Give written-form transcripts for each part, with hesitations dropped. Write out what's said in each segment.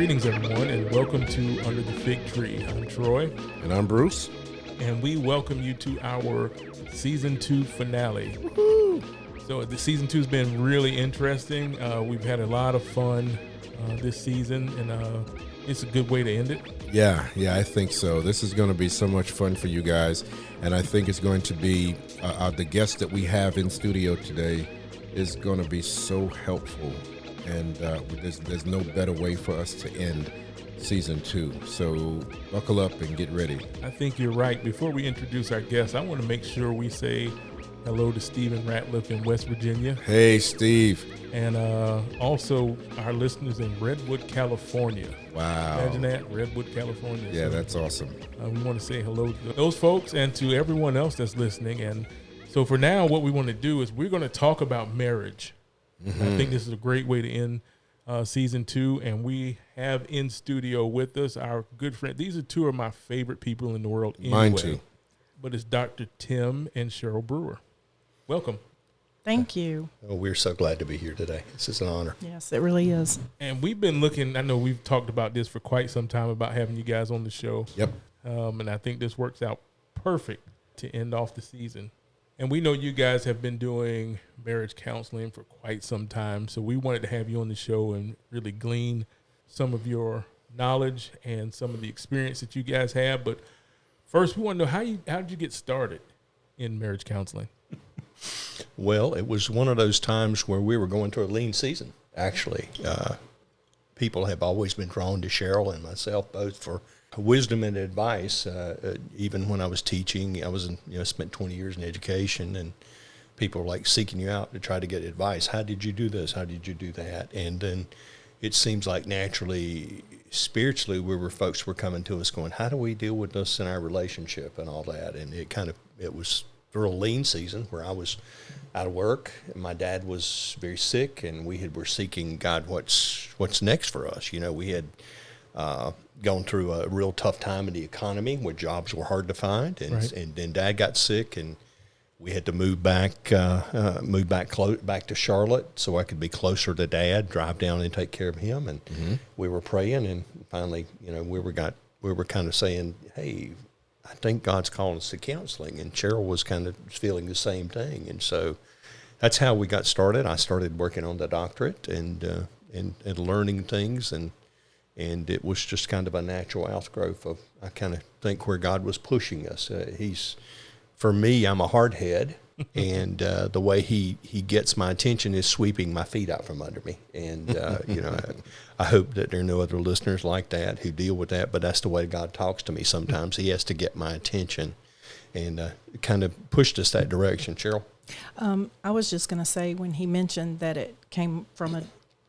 Greetings, everyone, and welcome to Under the Fig Tree. I'm Troy. And I'm Bruce. And we welcome you to our Season 2 finale. Woo-hoo. So the Season 2 has been really interesting. We've had a lot of fun this season, and it's a good way to end it. Yeah, I think so. This is going to be so much fun for you guys, and I think it's going to be, the guest that we have in studio today is going to be so helpful, and there's no better way for us to end Season 2. So buckle up and get ready. I think you're right. Before we introduce our guest, I want to make sure we say hello to Stephen Ratliff in West Virginia. Hey, Steve. And also our listeners in Redwood, California. Wow. Imagine that, Redwood, California. Yeah, so, that's awesome. We want to say hello to those folks and to everyone else that's listening. And so for now, what we want to do is we're going to talk about marriage. Mm-hmm. I think this is a great way to end Season 2. And we have in studio with us our good friend. These are two of my favorite people in the world anyway. Mine too. But it's Dr. Tim and Sheryl Brewer. Welcome. Thank you. Oh, we're so glad to be here today. This is an honor. Yes, it really is. And we've been looking, I know we've talked about this for quite some time about having you guys on the show. Yep. And I think this works out perfect to end off the season. And we know you guys have been doing marriage counseling for quite some time. So we wanted to have you on the show and really glean some of your knowledge and some of the experience that you guys have. But first, we want to know how did you get started in marriage counseling? Well, it was one of those times where we were going through a lean season, actually. People have always been drawn to Sheryl and myself, both for wisdom and advice. Even when I was teaching, spent 20 years in education, and people were like seeking you out to try to get advice. How did you do this? How did you do that? And then it seems like naturally, spiritually, folks were coming to us going, how do we deal with this in our relationship and all that? And it was through a lean season where I was out of work, and my dad was very sick, and were seeking, God, what's next for us? You know, we had gone through a real tough time in the economy where jobs were hard to find, and right. and then Dad got sick, and we had to move back to Charlotte so I could be closer to Dad, drive down and take care of him, and we were praying, and finally, we were kind of saying, hey, I think God's calling us to counseling, and Sheryl was kind of feeling the same thing, and so that's how we got started. I started working on the doctorate and learning things, and it was just kind of a natural outgrowth of, I kind of think, where God was pushing us. For me, I'm a hardhead, and the way he gets my attention is sweeping my feet out from under me, and I hope that there are no other listeners like that who deal with that, but that's the way God talks to me sometimes. He has to get my attention, and kind of pushed us that direction. Sheryl? I was just going to say, when he mentioned that it came from a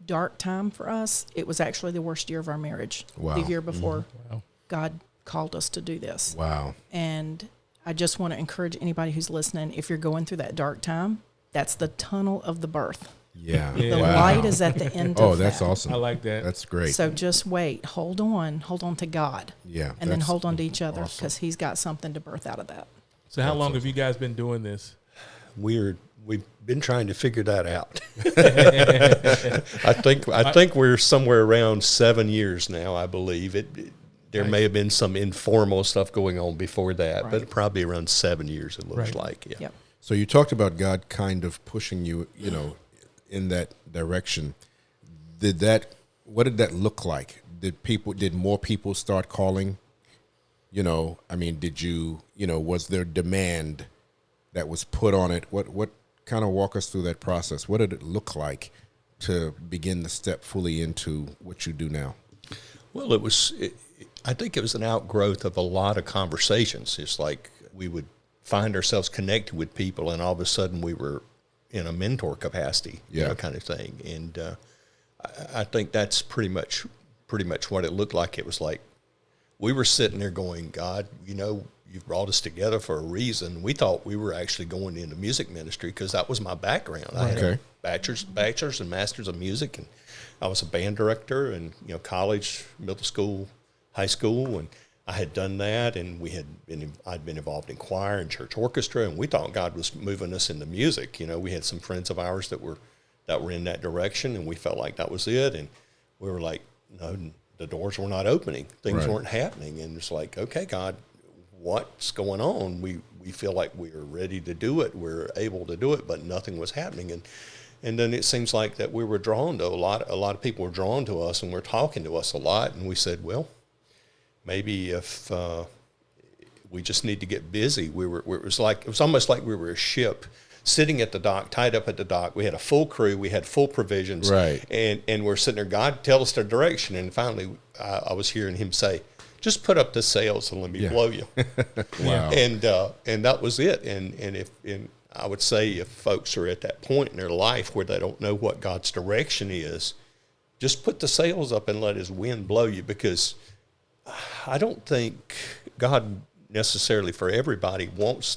dark time for us, it was actually the worst year of our marriage. Wow. The year before Wow. God called us to do this. Wow. And I just want to encourage anybody who's listening, if you're going through that dark time, that's the tunnel of the birth. Yeah. The The Wow. light is at the end Oh, of that's that. awesome. I like that. That's great. So just wait, hold on to God, Yeah. and then that's hold on to each other, awesome. because he's got something to birth out of that. So how long have you guys been doing this? We've been trying to figure that out. I think we're somewhere around 7 years now, I believe. There may have been some informal stuff going on before that, Right. but probably around 7 years, it looks Right. like. Yeah. Yep. So you talked about God kind of pushing you, in that direction. What did that look like? Did more people start calling? Was there demand that was put on it? What kind of walk us through that process? What did it look like to begin to step fully into what you do now? Well, I think it was an outgrowth of a lot of conversations. It's like we would find ourselves connected with people, and all of a sudden we were in a mentor capacity, kind of thing. And I think that's pretty much what it looked like. It was like we were sitting there going, God, you've brought us together for a reason. We thought we were actually going into music ministry because that was my background. I had a bachelor's and master's of music, and I was a band director in college, middle school, high school, and I had done that, and I'd been involved in choir and church orchestra, and we thought God was moving us into music. We had some friends of ours that were in that direction, and we felt like that was it, and we were like, no, the doors were not opening. Things Right. weren't happening. And it's like, okay, God, what's going on? We feel like we're ready to do it. We're able to do it, but nothing was happening. And then it seems like that we were drawn to a lot of people were drawn to us and were talking to us a lot. And we said, well, maybe if we just need to get busy. It was almost like we were a ship sitting at the dock, tied up at the dock. We had a full crew, we had full provisions, Right. And we're sitting there. God, tell us the direction. And finally, I was hearing Him say, "Just put up the sails and let me blow you." Wow. And that was it. And I would say if folks are at that point in their life where they don't know what God's direction is, just put the sails up and let His wind blow you, because I don't think God necessarily for everybody wants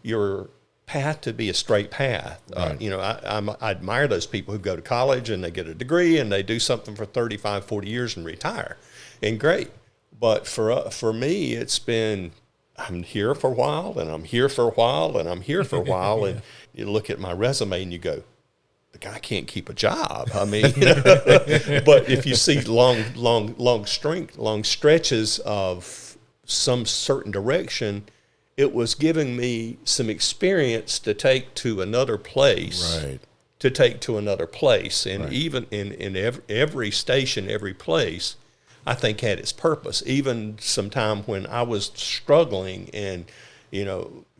your path to be a straight path. Right. I admire those people who go to college and they get a degree and they do something for 35, 40 years and retire. And great. But for me, it's been, I'm here for a while and I'm here for a while and I'm here for a while. Yeah. And you look at my resume and you go, the guy can't keep a job. I mean, but if you see long stretches of some certain direction, it was giving me some experience to take to another place. Right. To take to another place. And right. even in every station, every place, I think had its purpose. Even sometime when I was struggling and,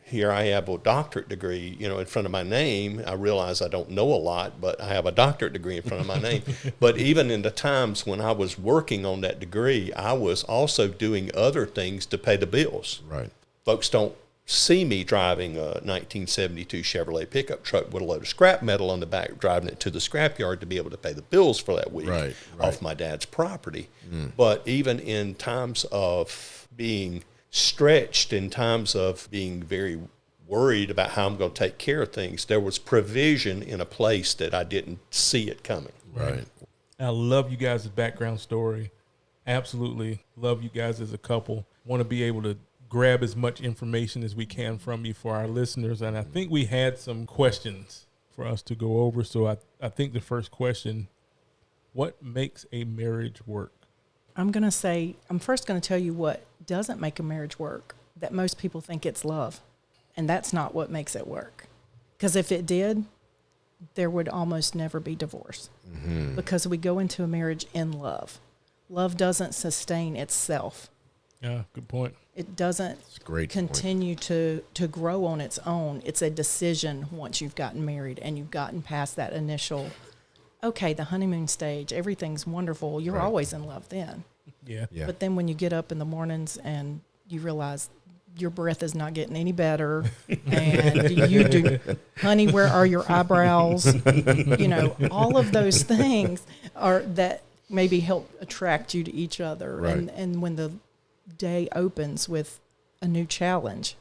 here I have a doctorate degree, in front of my name. I realize I don't know a lot, but I have a doctorate degree in front of my name. But even in the times when I was working on that degree, I was also doing other things to pay the bills. Right. Folks don't see me driving a 1972 Chevrolet pickup truck with a load of scrap metal on the back, driving it to the scrapyard to be able to pay the bills for that week off my dad's property. But even in times of being stretched, in times of being very worried about how I'm going to take care of things, there was provision in a place that I didn't see it coming. Right. I love you guys' background story. Absolutely love you guys as a couple. Want to be able to grab as much information as we can from you for our listeners. And I think we had some questions for us to go over. So I think the first question, what makes a marriage work? I'm first going to tell you what doesn't make a marriage work, that most people think it's love. And that's not what makes it work. Because if it did, there would almost never be divorce. Mm-hmm. Because we go into a marriage in love. Love doesn't sustain itself. Yeah, good point. It doesn't continue to grow on its own. It's a decision once you've gotten married and you've gotten past that initial, okay, the honeymoon stage, everything's wonderful. You're always in love then. Yeah. But then when you get up in the mornings and you realize your breath is not getting any better, and honey, where are your eyebrows? All of those things are that maybe help attract you to each other. Right. And when the day opens with a new challenge,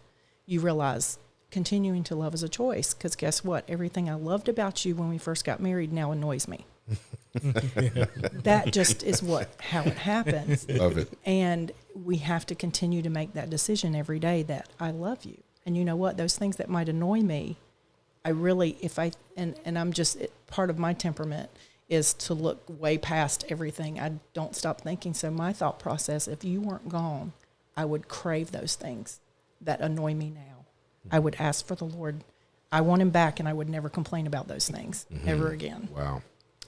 you realize continuing to love is a choice. Because guess what? Everything I loved about you when we first got married now annoys me. That just is how it happens. Love it. And we have to continue to make that decision every day that I love you. And you know what? Those things that might annoy me, I'm just, part of my temperament is to look way past everything. I don't stop thinking. So my thought process, if you weren't gone, I would crave those things that annoy me now. I would ask for the Lord. I want Him back, and I would never complain about those things ever again. Wow.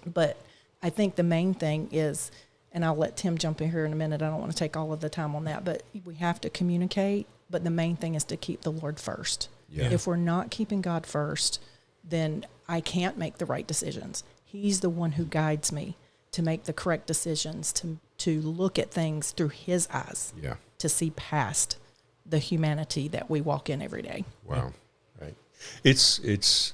But I think the main thing is, and I'll let Tim jump in here in a minute. I don't want to take all of the time on that, but we have to communicate. But the main thing is to keep the Lord first. Yeah. If we're not keeping God first, then I can't make the right decisions. He's the one who guides me to make the correct decisions, to look at things through His eyes, to see past the humanity that we walk in every day. Wow. Right. It's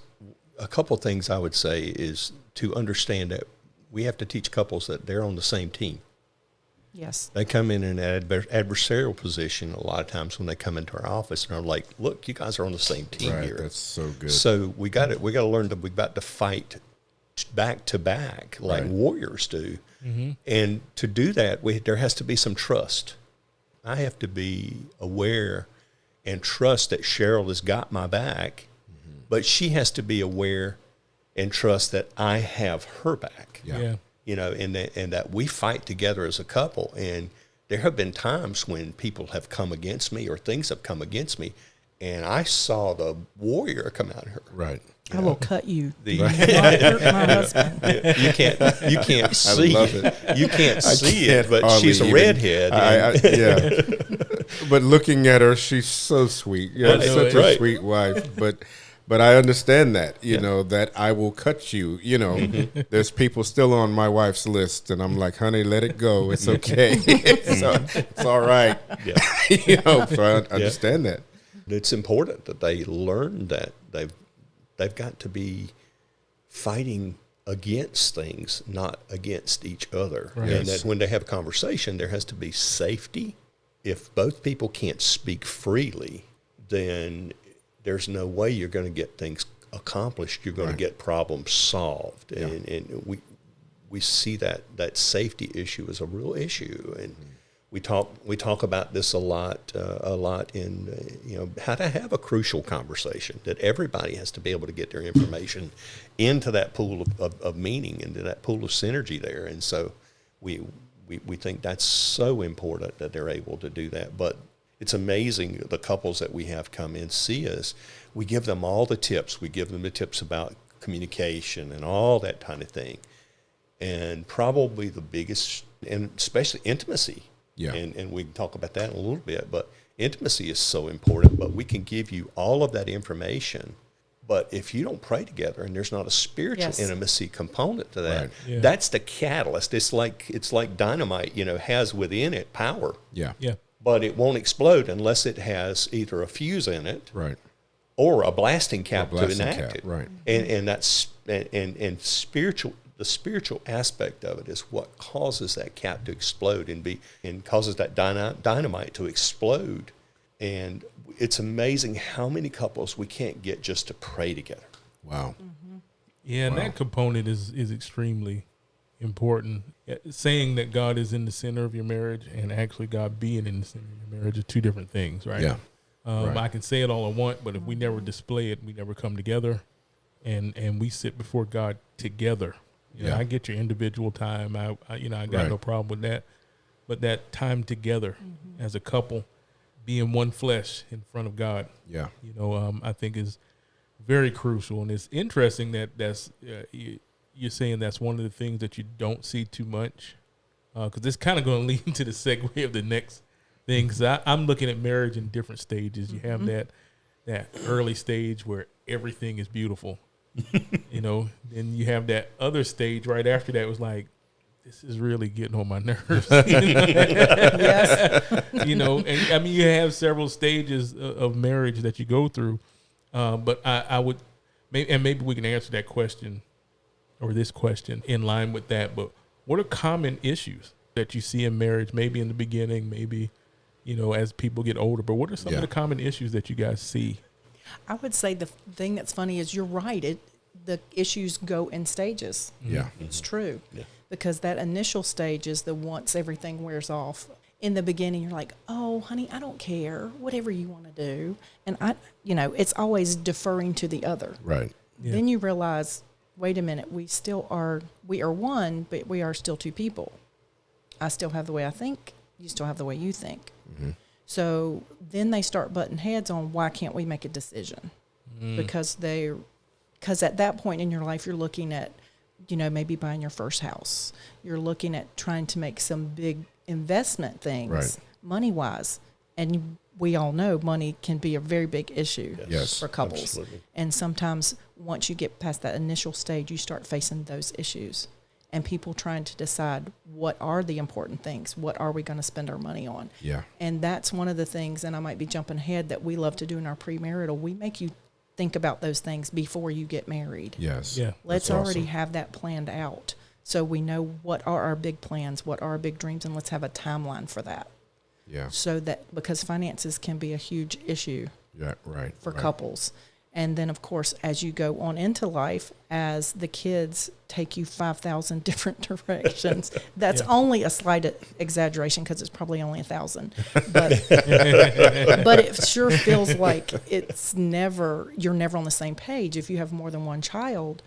a couple of things I would say is to understand that we have to teach couples that they're on the same team. Yes. They come in an adversarial position a lot of times when they come into our office and are like, look, you guys are on the same team here. That's so good. So we got to learn that we've got to fight back to back like warriors do. Mm-hmm. And to do that, there has to be some trust. I have to be aware and trust that Sheryl has got my back, but she has to be aware and trust that I have her back. Yeah. and that we fight together as a couple. And there have been times when people have come against me or things have come against me, and I saw the warrior come out of her. Right. I will cut you. The, I'll hurt my husband. you can't see it. You can't see it, but she's a redhead. Yeah. But looking at her, she's so sweet. Yeah, Right, such right. a sweet wife. But I understand that, that I will cut you. There's people still on my wife's list, and I'm like, honey, let it go. It's okay. It's all right. Yeah. So I understand that. It's important that they learn that they've got to be fighting against things, not against each other. Right. And Yes. that when they have a conversation, there has to be safety. If both people can't speak freely, then there's no way you're going to get things accomplished. You're going Right. to get problems solved. Yeah. And we see that safety issue as a real issue. And we talk about this a lot in how to have a crucial conversation, that everybody has to be able to get their information into that pool of meaning, into that pool of synergy there. And so we think that's so important that they're able to do that. But it's amazing the couples that we have come in see us. We give them all the tips. We give them the tips about communication and all that kind of thing. And probably the biggest, and especially intimacy. Yeah. And we can talk about that in a little bit, but intimacy is so important. But we can give you all of that information. But if you don't pray together and there's not a spiritual Yes. intimacy component to that, Right. Yeah. that's the catalyst. It's like dynamite, has within it power, Yeah. Yeah. but it won't explode unless it has either a fuse in it Right. or a blasting cap blasting to enact cap, it. right. And that's and spiritual. The spiritual aspect of it is what causes that cap to explode and causes that dynamite to explode. And it's amazing how many couples we can't get just to pray together. Wow. Yeah, and that component is extremely important. Saying that God is in the center of your marriage and actually God being in the center of your marriage are two different things, right? Yeah. Right. I can say it all I want, but if we never display it, we never come together, and we sit before God together. Yeah. I get your individual time. I got Right. no problem with that, but that time together as a couple, being one flesh in front of God, Yeah. I think is very crucial. And it's interesting that you're saying that's one of the things that you don't see too much, because it's kind of going to lead into the segue of the next thing. Because I'm looking at marriage in different stages. You have that early stage where everything is beautiful, then you have that other stage right after that was like, this is really getting on my nerves. Yes. And I mean, you have several stages of marriage that you go through. But I would, maybe we can answer that question or this question in line with that. But what are common issues that you see in marriage? Maybe in the beginning, maybe, as people get older. But what are some of the common issues that you guys see? I would say the thing that's funny is you're right. The issues go in stages. Yeah. It's true. Yeah. Because that initial stage is the once everything wears off. In the beginning, you're like, oh, honey, I don't care. Whatever you want to do. And it's always deferring to the other. Right. Yeah. Then you realize, wait a minute, we are one, but we are still two people. I still have the way I think. You still have the way you think. Mm-hmm. So then they start butting heads on why can't we make a decision? Because at that point in your life, you're looking at, maybe buying your first house. You're looking at trying to make some big investment things, Right. money-wise. And we all know money can be a very big issue Yes, for couples. absolutely. And sometimes once you get past that initial stage, you start facing those issues. And people trying to decide what are the important things, what are we going to spend our money on. Yeah. And that's one of the things, and I might be jumping ahead, that we love to do in our premarital. We make you think about those things before you get married. Yes. Yeah. Let's That's already awesome. have that planned out so we know what are our big plans, what are our big dreams, and let's have a timeline for that. Yeah. So that, because finances can be a huge issue Yeah. Right. for right. couples. And then, of course, as you go on into life, as the kids take you 5,000 different directions. That's only a slight exaggeration because it's probably only 1,000. But it sure feels like you're never on the same page. If you have more than one child,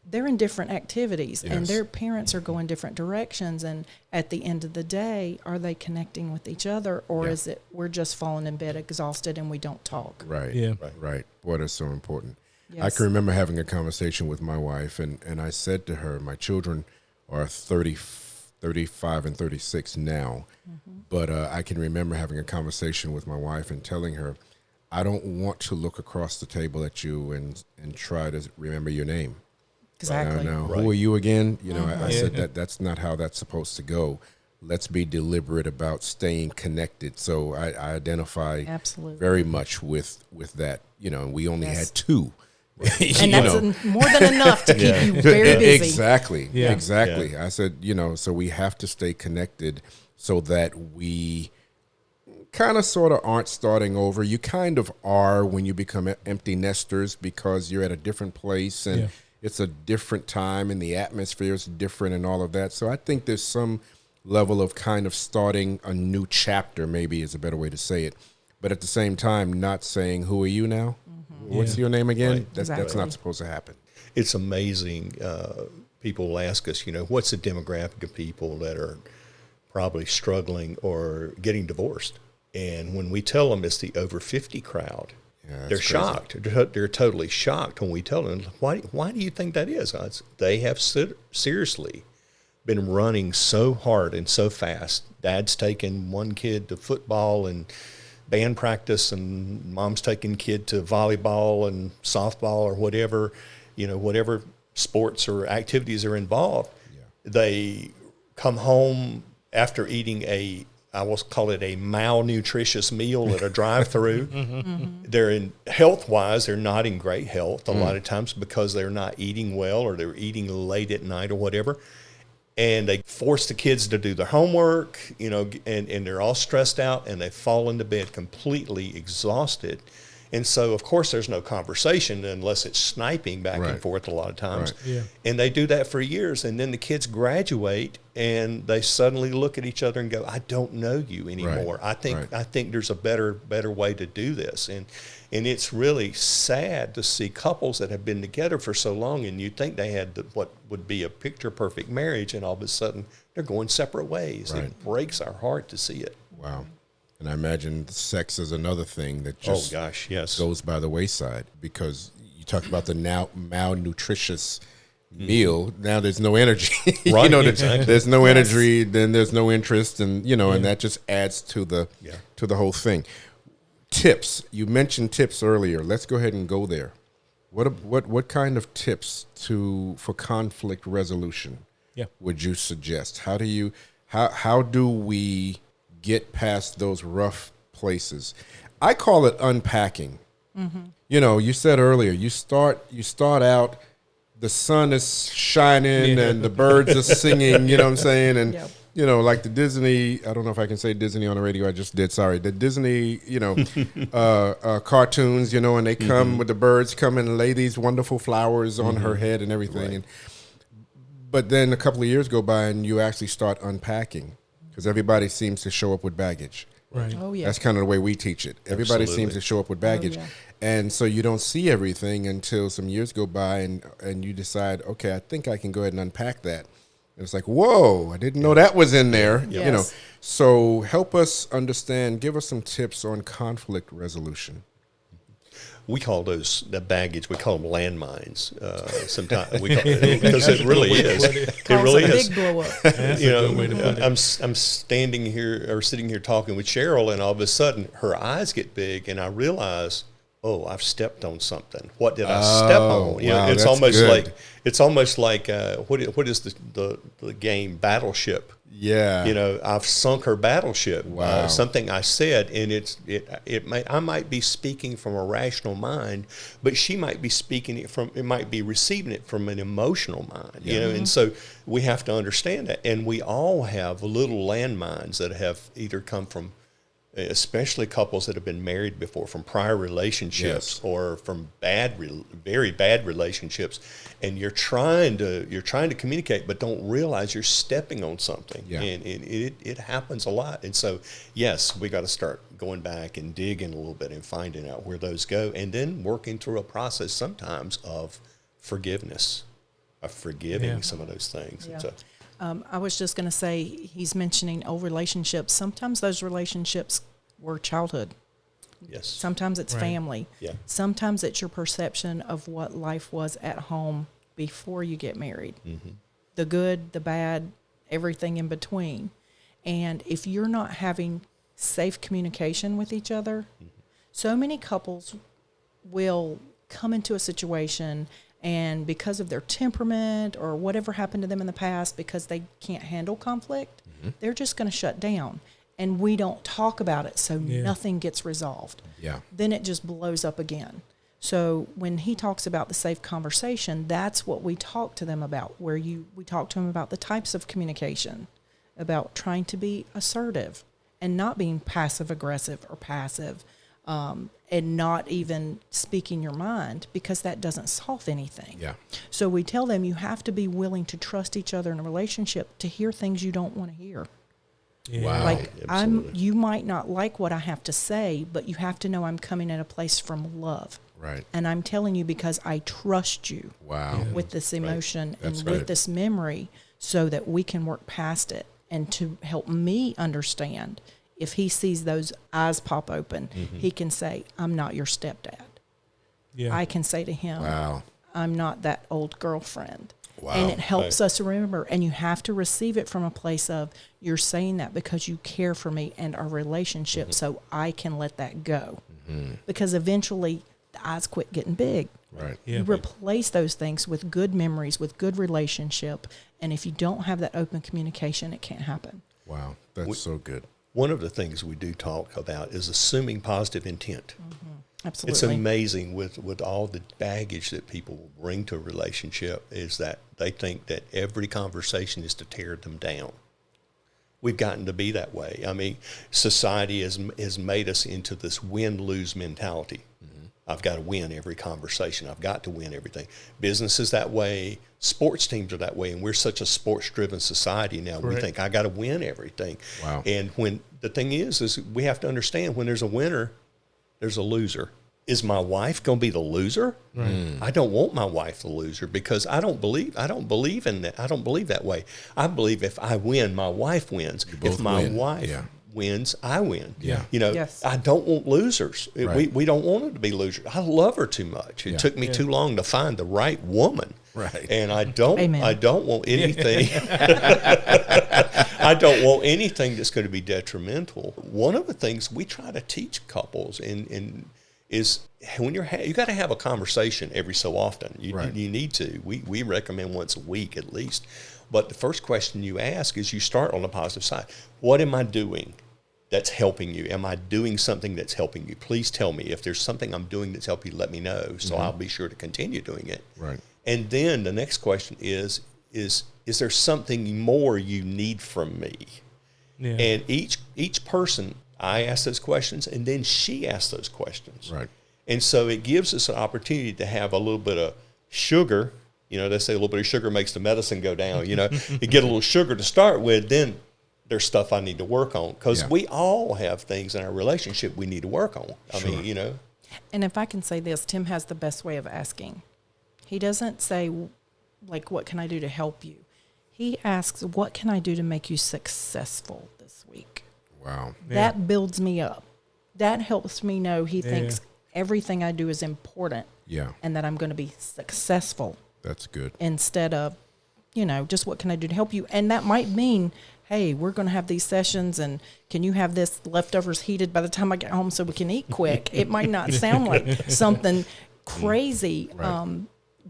they're in different activities and their parents are going different directions. And at the end of the day, are they connecting with each other, or is it we're just falling in bed exhausted and we don't talk? Right. Yeah. Right. Boy, that's so important. Yes. I can remember having a conversation with my wife, and I said to her, my children are 35 and 36 now, but I can remember having a conversation with my wife and telling her, I don't want to look across the table at you and try to remember your name. Exactly. Now, who are you again? You know, I said that's not how that's supposed to go. Let's be deliberate about staying connected. So I identify very much with that. You know, we only had 2. And that's more than enough to keep you very busy. Exactly. Yeah. Exactly. Yeah. I said, so we have to stay connected so that we kind of sort of aren't starting over. You kind of are when you become empty nesters because you're at a different place and it's a different time and the atmosphere is different and all of that. So I think there's some level of kind of starting a new chapter, maybe is a better way to say it. But at the same time, not saying, who are you now? What's your name again? Right. That's not supposed to happen. It's amazing. People will ask us, what's the demographic of people that are probably struggling or getting divorced? And when we tell them it's the over 50 crowd, they're shocked. They're totally shocked when we tell them, why do you think that is? They have seriously been running so hard and so fast. Dad's taking one kid to football and band practice, and mom's taking kid to volleyball and softball or whatever, whatever sports or activities are involved. They come home after eating I will call it a malnutritious meal at a drive-through. They're health-wise, they're not in great health a lot of times because they're not eating well or they're eating late at night or whatever. And they force the kids to do their homework, and they're all stressed out and they fall into bed completely exhausted. And so, of course, there's no conversation unless it's sniping back and forth a lot of times. Right. Yeah. And they do that for years. And then the kids graduate and they suddenly look at each other and go, I don't know you anymore. I think there's a better way to do this. And it's really sad to see couples that have been together for so long and you think they had what would be a picture-perfect marriage, and all of a sudden they're going separate ways. Right. It breaks our heart to see it. Wow. And I imagine sex is another thing that just goes by the wayside because you talked about the now malnutritious meal. Now there's no energy. Right. There's no energy, then there's no interest, and and that just adds to the whole thing. Tips. You mentioned tips earlier. Let's go ahead and go there. What kind of tips for conflict resolution would you suggest? How do we get past those rough places? I call it unpacking. You said earlier, you start out, the sun is shining and the birds are singing, you know what I'm saying? And like the Disney, I don't know if I can say Disney on the radio, I just did, sorry. The Disney, cartoons, and they come with the birds come and lay these wonderful flowers on her head and everything. Right. But then a couple of years go by and you actually start unpacking because everybody seems to show up with baggage. Right. Oh, yeah. That's kind of the way we teach it. Everybody Absolutely. seems to show up with baggage. Oh, yeah. And so you don't see everything until some years go by and you decide, okay, I think I can go ahead and unpack that. And it's like, whoa, I didn't know that was in there. Yes. So help us understand, give us some tips on conflict resolution. We call the baggage, we call them landmines. Sometimes because it really is. It really is. Big blow up. That's a good way to put it. I'm standing here or sitting here talking with Sheryl, and all of a sudden her eyes get big, and I realize, I've stepped on something. What did I step on? Wow, it's that's almost good. like what is the game Battleship? Yeah. I've sunk her battleship. Wow. Something I said, and I might be speaking from a rational mind, but she might be might be receiving it from an emotional mind. And so we have to understand that. And we all have little landmines that have either come from especially couples that have been married before from prior relationships Yes. or from very bad relationships, and you're trying to communicate, but don't realize you're stepping on something. Yeah. And it happens a lot. And so, yes, we got to start going back and digging a little bit and finding out where those go, and then working through a process sometimes of forgiveness, of forgiving some of those things. Yeah. So, I was just going to say, he's mentioning old relationships. Sometimes those relationships were childhood. yes. Sometimes it's Right. family. Yeah. Sometimes it's your perception of what life was at home before you get married. Mm-hmm. The good, the bad, everything in between. And if you're not having safe communication with each other, so many couples will come into a situation, and because of their temperament or whatever happened to them in the past, because they can't handle conflict, they're just going to shut down. And we don't talk about it, so nothing gets resolved. Yeah. Then it just blows up again. So when he talks about the safe conversation, that's what we talk to them about, where we talk to them about the types of communication, about trying to be assertive and not being passive aggressive or passive, and not even speaking your mind, because that doesn't solve anything. Yeah. So we tell them you have to be willing to trust each other in a relationship to hear things you don't want to hear. Yeah. Wow. Like absolutely. you might not like what I have to say, but you have to know I'm coming at a place from love. Right. And I'm telling you because I trust you Wow. with this emotion That's and with right. this memory, so that we can work past it, and to help me understand. If he sees those eyes pop open, he can say, I'm not your stepdad. Yeah. I can say to him, Wow. I'm not that old girlfriend. Wow. And it helps us remember. And you have to receive it from a place of, you're saying that because you care for me and our relationship, so I can let that go. Because eventually the eyes quit getting big. Right. Yeah. You replace those things with good memories, with good relationship. And if you don't have that open communication, it can't happen. Wow. That's so good. One of the things we do talk about is assuming positive intent. Absolutely. It's amazing with all the baggage that people bring to a relationship, is that they think that every conversation is to tear them down. We've gotten to be that way. I mean, society has made us into this win-lose mentality. I've got to win every conversation. I've got to win everything. Business is that way. Sports teams are that way. And we're such a sports-driven society now. Correct. We think, I got to win everything. Wow. And when the thing is we have to understand, when there's a winner, there's a loser. Is my wife going to be the loser? Right. I don't want my wife the loser, because I don't believe in that. I don't believe that way. I believe if I win, my wife wins. If both my win. wife Yeah. wins, I win. Yeah. You know, Yes. I don't want losers. Right. We don't want them to be losers. I love her too much. It Yeah. took me too long to find the right woman. Right. And I don't Amen. want anything. I don't want anything that's going to be detrimental. One of the things we try to teach couples is when you got to have a conversation every so often. Right. You need to. We recommend once a week at least. But the first question you ask is, you start on the positive side. What am I doing that's helping you? Am I doing something that's helping you? Please tell me. If there's something I'm doing that's helping you, let me know, so I'll be sure to continue doing it. Right. And then the next question is there something more you need from me? Yeah. And each person, I ask those questions, and then she asks those questions. Right. And so it gives us an opportunity to have a little bit of sugar. You know, they say a little bit of sugar makes the medicine go down. You know, you get a little sugar to start with, then there's stuff I need to work on. Because Yeah. we all have things in our relationship we need to work on. I mean, you know. And if I can say this, Tim has the best way of asking. He doesn't say, like, what can I do to help you? He asks, what can I do to make you successful this week? Wow. Yeah. That builds me up. That helps me know he Yeah. thinks everything I do is important Yeah. and that I'm going to be successful, That's good. instead of, just what can I do to help you? And that might mean, hey, we're going to have these sessions, and can you have this leftovers heated by the time I get home so we can eat quick? It might not sound like something crazy, Right.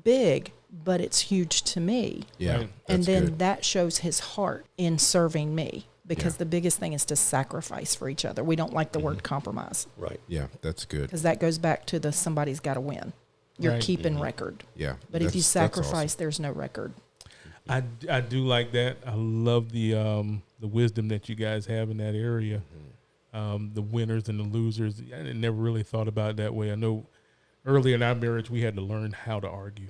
big, but it's huge to me. Yeah. Right. And That's then good. that shows his heart in serving me, because Yeah. the biggest thing is to sacrifice for each other. We don't like the word compromise, Right. Yeah. That's good. because that goes back to somebody's got to win. You're Right. keeping record. Yeah. But if you That's sacrifice, awesome. there's no record. I do like that. I love the wisdom that you guys have in that area. the winners and the losers. I never really thought about it that way. I know early in our marriage, we had to learn how to argue.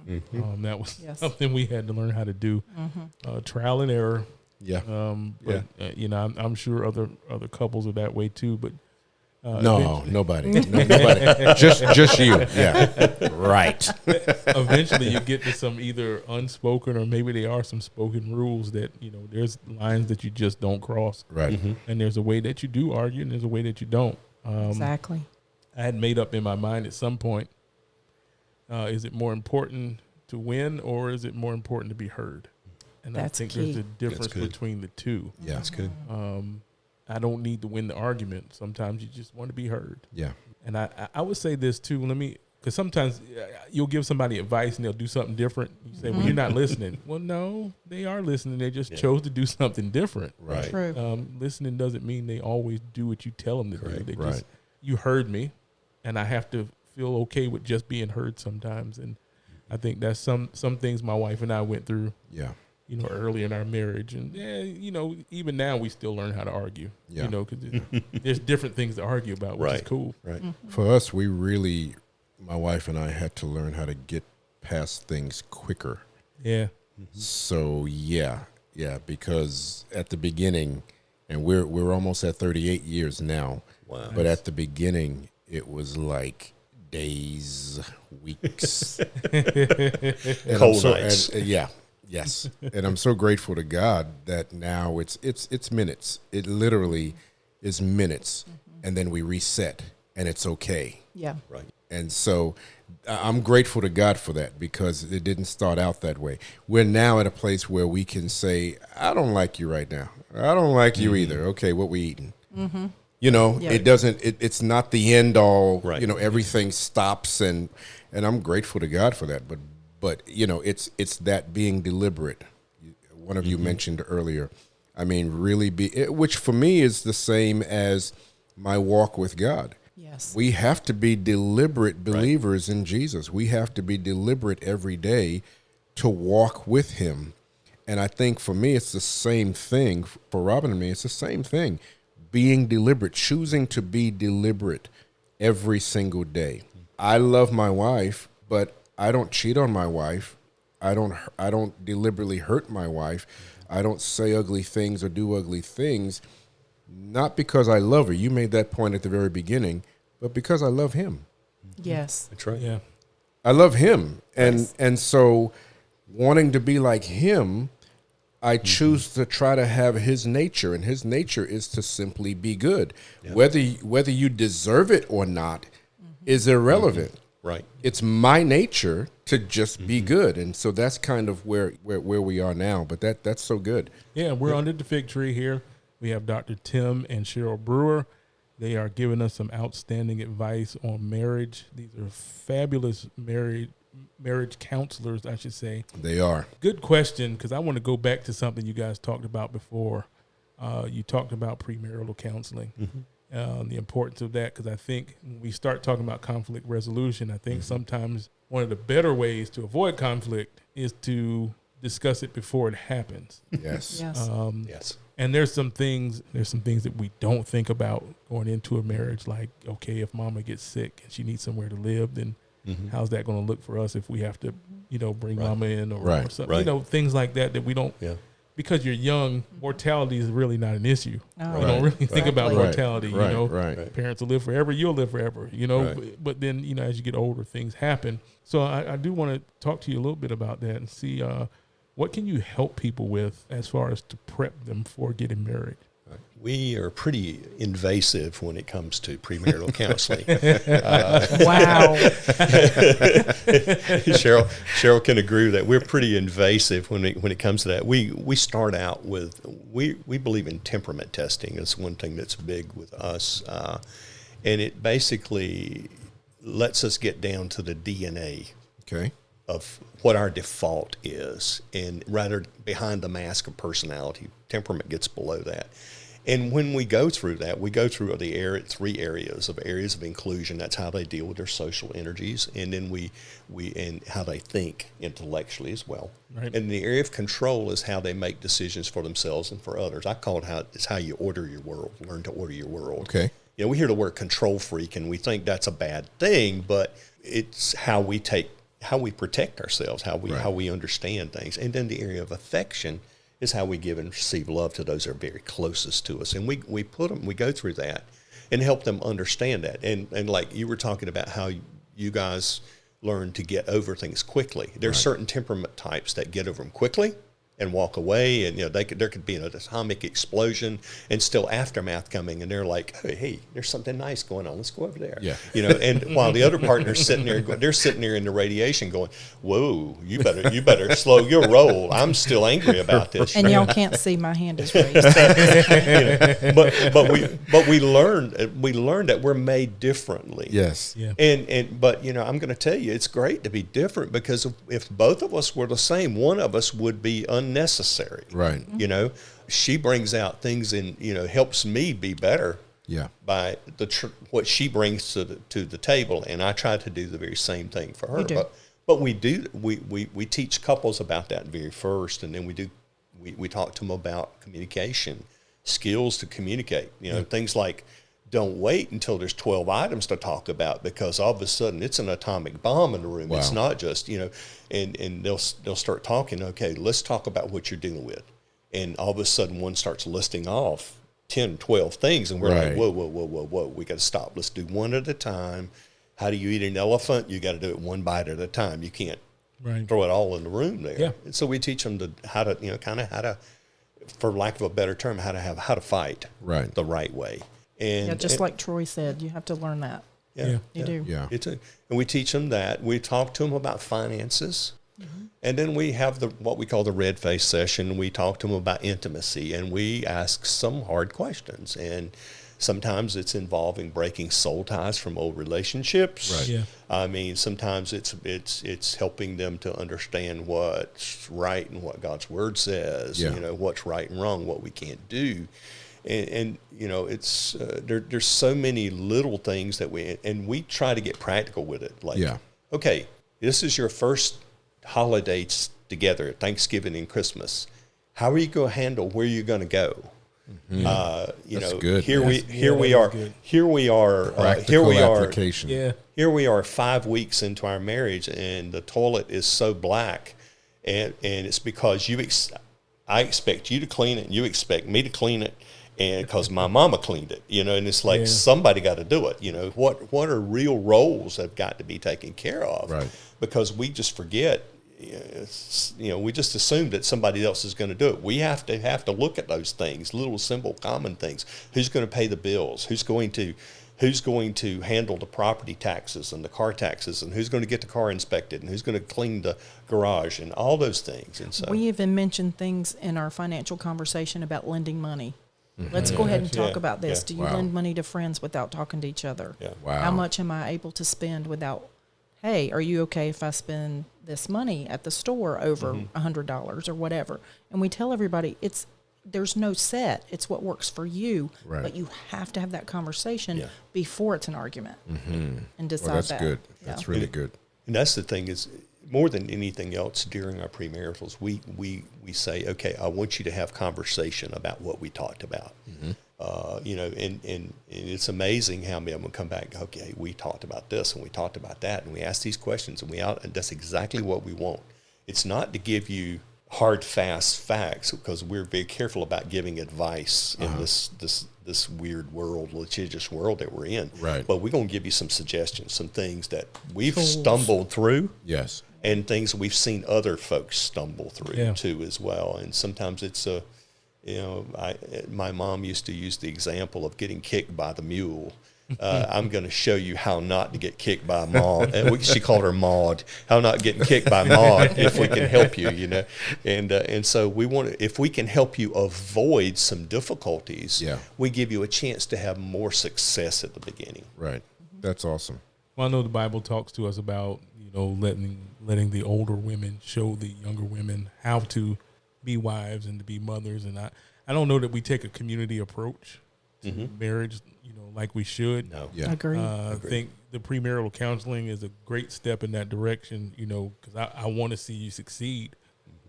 That was something we had to learn how to do. Trial and error. Yeah. I'm sure other couples are that way too, but nobody. Just you. Yeah. Right. Eventually you get to some either unspoken or maybe they are some spoken rules that, there's lines that you just don't cross. Right. And there's a way that you do argue and there's a way that you don't. Exactly. I had made up in my mind at some point, is it more important to win or is it more important to be heard? And That's I think key. there's a difference between the two. Yeah. That's good. I don't need to win the argument. Sometimes you just want to be heard. Yeah. And I would say this too. Because sometimes you'll give somebody advice and they'll do something different. You say, well, you're not listening. Well, no, they are listening. They just chose to do something different. Right. True. Listening doesn't mean they always do what you tell them to do. They Right. just, you heard me, and I have to feel okay with just being heard sometimes. And I think that's some things my wife and I went through. Yeah. Early in our marriage, and even now we still learn how to argue. Yeah. Because there's different things to argue about, which is cool. Right. For us, my wife and I had to learn how to get past things quicker. Yeah. So because at the beginning, and we're almost at 38 years now. Wow. But at the beginning, it was like days, weeks, and Cold nights. Yes. And I'm so grateful to God that now it's minutes. It literally is minutes, and then we reset, and it's okay. Yeah. Right. And so I'm grateful to God for that, because it didn't start out that way. We're now at a place where we can say, I don't like you right now. I don't like you either. Okay, what we eating? It doesn't, it's not the end all, Right. Everything stops, and I'm grateful to God for that. But it's that being deliberate. One of you mentioned earlier. I mean, really which for me is the same as my walk with God. Yes. We have to be deliberate believers in Jesus. We have to be deliberate every day to walk with him. And I think for me, it's the same thing. For Robin and me, it's the same thing. Being deliberate, choosing to be deliberate every single day. I love my wife, but I don't cheat on my wife. I don't deliberately hurt my wife. I don't say ugly things or do ugly things, not because I love her. You made that point at the very beginning, but because I love him. Yes. That's right. Yeah. I love him. And so wanting to be like him, I choose to try to have his nature, and his nature is to simply be good. Yeah. Whether you deserve it or not is irrelevant. Right. It's my nature to just be good. And so that's kind of where we are now. But that's so good. Yeah, we're under the fig tree here. We have Dr. Tim and Sheryl Brewer. They are giving us some outstanding advice on marriage. These are fabulous marriage counselors, I should say. They are. Good question, because I want to go back to something you guys talked about before. You talked about premarital counseling. The importance of that, because I think when we start talking about conflict resolution, I think sometimes one of the better ways to avoid conflict is to discuss it before it happens. Yes. Yes. And there's some things that we don't think about going into a marriage, like, okay, if mama gets sick and she needs somewhere to live, then how's that going to look for us if we have to, bring mama in or something, things like that we don't. Yeah. Because you're young, mortality is really not an issue. No. We don't really think about mortality. Right. Parents will live forever. You'll live forever. But then as you get older, things happen. So I do want to talk to you a little bit about that and see what can you help people with as far as to prep them for getting married. We are pretty invasive when it comes to premarital counseling. Wow. Sheryl can agree with that. We're pretty invasive when it comes to that. We start out with, we believe in temperament testing. It's one thing that's big with us. And it basically lets us get down to the DNA of what our default is, and rather behind the mask of personality. Temperament gets below that. And when we go through that, we go through three areas of inclusion. That's how they deal with their social energies, and then we and how they think intellectually as well. Right. And the area of control is how they make decisions for themselves and for others. I call it's how you order your world. Learn to order your world. Okay. You know, we hear the word control freak, and we think that's a bad thing, but it's how we protect ourselves, how we understand things. And then the area of affection is how we give and receive love to those that are very closest to us. And we go through that and help them understand that. And like you were talking about how you guys learn to get over things quickly. There's certain temperament types that get over them quickly and walk away, and there could be an atomic explosion and still aftermath coming, and they're like, hey, there's something nice going on, let's go over there. Yeah. And while the other partner's sitting there, they're sitting there in the radiation going, whoa, you better slow your roll, I'm still angry about this. And y'all can't see my hand is raised. But we learned that we're made differently. Yes. Yeah. But I'm going to tell you, it's great to be different, because if both of us were the same, one of us would be unnecessary. Right. She brings out things and helps me be better. Yeah. By what she brings to the table, and I try to do the very same thing for her. You do. But we teach couples about that very first, and then we talk to them about communication skills to communicate. Things like, don't wait until there's 12 items to talk about, because all of a sudden it's an atomic bomb in the room. Wow. It's not just, and they'll start talking, okay, let's talk about what you're dealing with. And all of a sudden one starts listing off 10, 12 things, and we're like, whoa, we got to stop. Let's do one at a time. How do you eat an elephant? You got to do it one bite at a time. You can't throw it all in the room there. Yeah. And so we teach them how to, for lack of a better term, how to fight the right way. And just like Troy said, you have to learn that. Yeah. You do. Yeah. And we teach them that. We talk to them about finances. Mm-hmm. And then we have what we call the red face session. We talk to them about intimacy, and we ask some hard questions. And sometimes it's involving breaking soul ties from old relationships. Right. Yeah. I mean, sometimes it's helping them to understand what's right and what God's word says. Yeah. What's right and wrong, what we can't do. And it's there's so many little things that we try to get practical with it. Like, okay, this is your first holidays together, Thanksgiving and Christmas. How are you going to handle where you're going to go? Mm-hmm. That's good. Here we are. Practical application. Yeah. Here we are 5 weeks into our marriage, and the toilet is so black, and it's because I expect you to clean it, and you expect me to clean it. And because my mama cleaned it, and it's like somebody got to do it. What are real roles that have got to be taken care of? Right. Because we just forget, we just assume that somebody else is going to do it. We have to look at those things, little simple common things. Who's going to pay the bills? Who's going to handle the property taxes and the car taxes, and who's going to get the car inspected, and who's going to clean the garage, and all those things. And so we even mentioned things in our financial conversation about lending money. Let's go ahead and talk about this. Yeah. Do you lend money to friends without talking to each other? Yeah. Wow. How much am I able to spend without, hey, are you okay if I spend this money at the store over $100 or whatever? And we tell everybody there's no set. It's what works for you. Right. But you have to have that conversation before it's an argument and decide Well, that's that. good. That's really good. And that's the thing is, more than anything else, during our premaritals, we say, okay, I want you to have conversation about what we talked about. And it's amazing how many of them come back and go, okay, we talked about this and we talked about that, and we ask these questions, and that's exactly what we want. It's not to give you hard, fast facts, because we're very careful about giving advice in this weird world, litigious world that we're in. Right. But we're going to give you some suggestions, some things that we've stumbled through. Yes. And things we've seen other folks stumble through too as well. And sometimes it's my mom used to use the example of getting kicked by the mule. I'm going to show you how not to get kicked by Maud. And she called her Maud. How not getting kicked by Maud if we can help you, And so we want if we can help you avoid some difficulties, we give you a chance to have more success at the beginning. Right. That's awesome. Well, I know the Bible talks to us about, letting the older women show the younger women how to be wives and to be mothers. And I don't know that we take a community approach to marriage, like we should. No. Yeah. Agree. I think the premarital counseling is a great step in that direction, because I want to see you succeed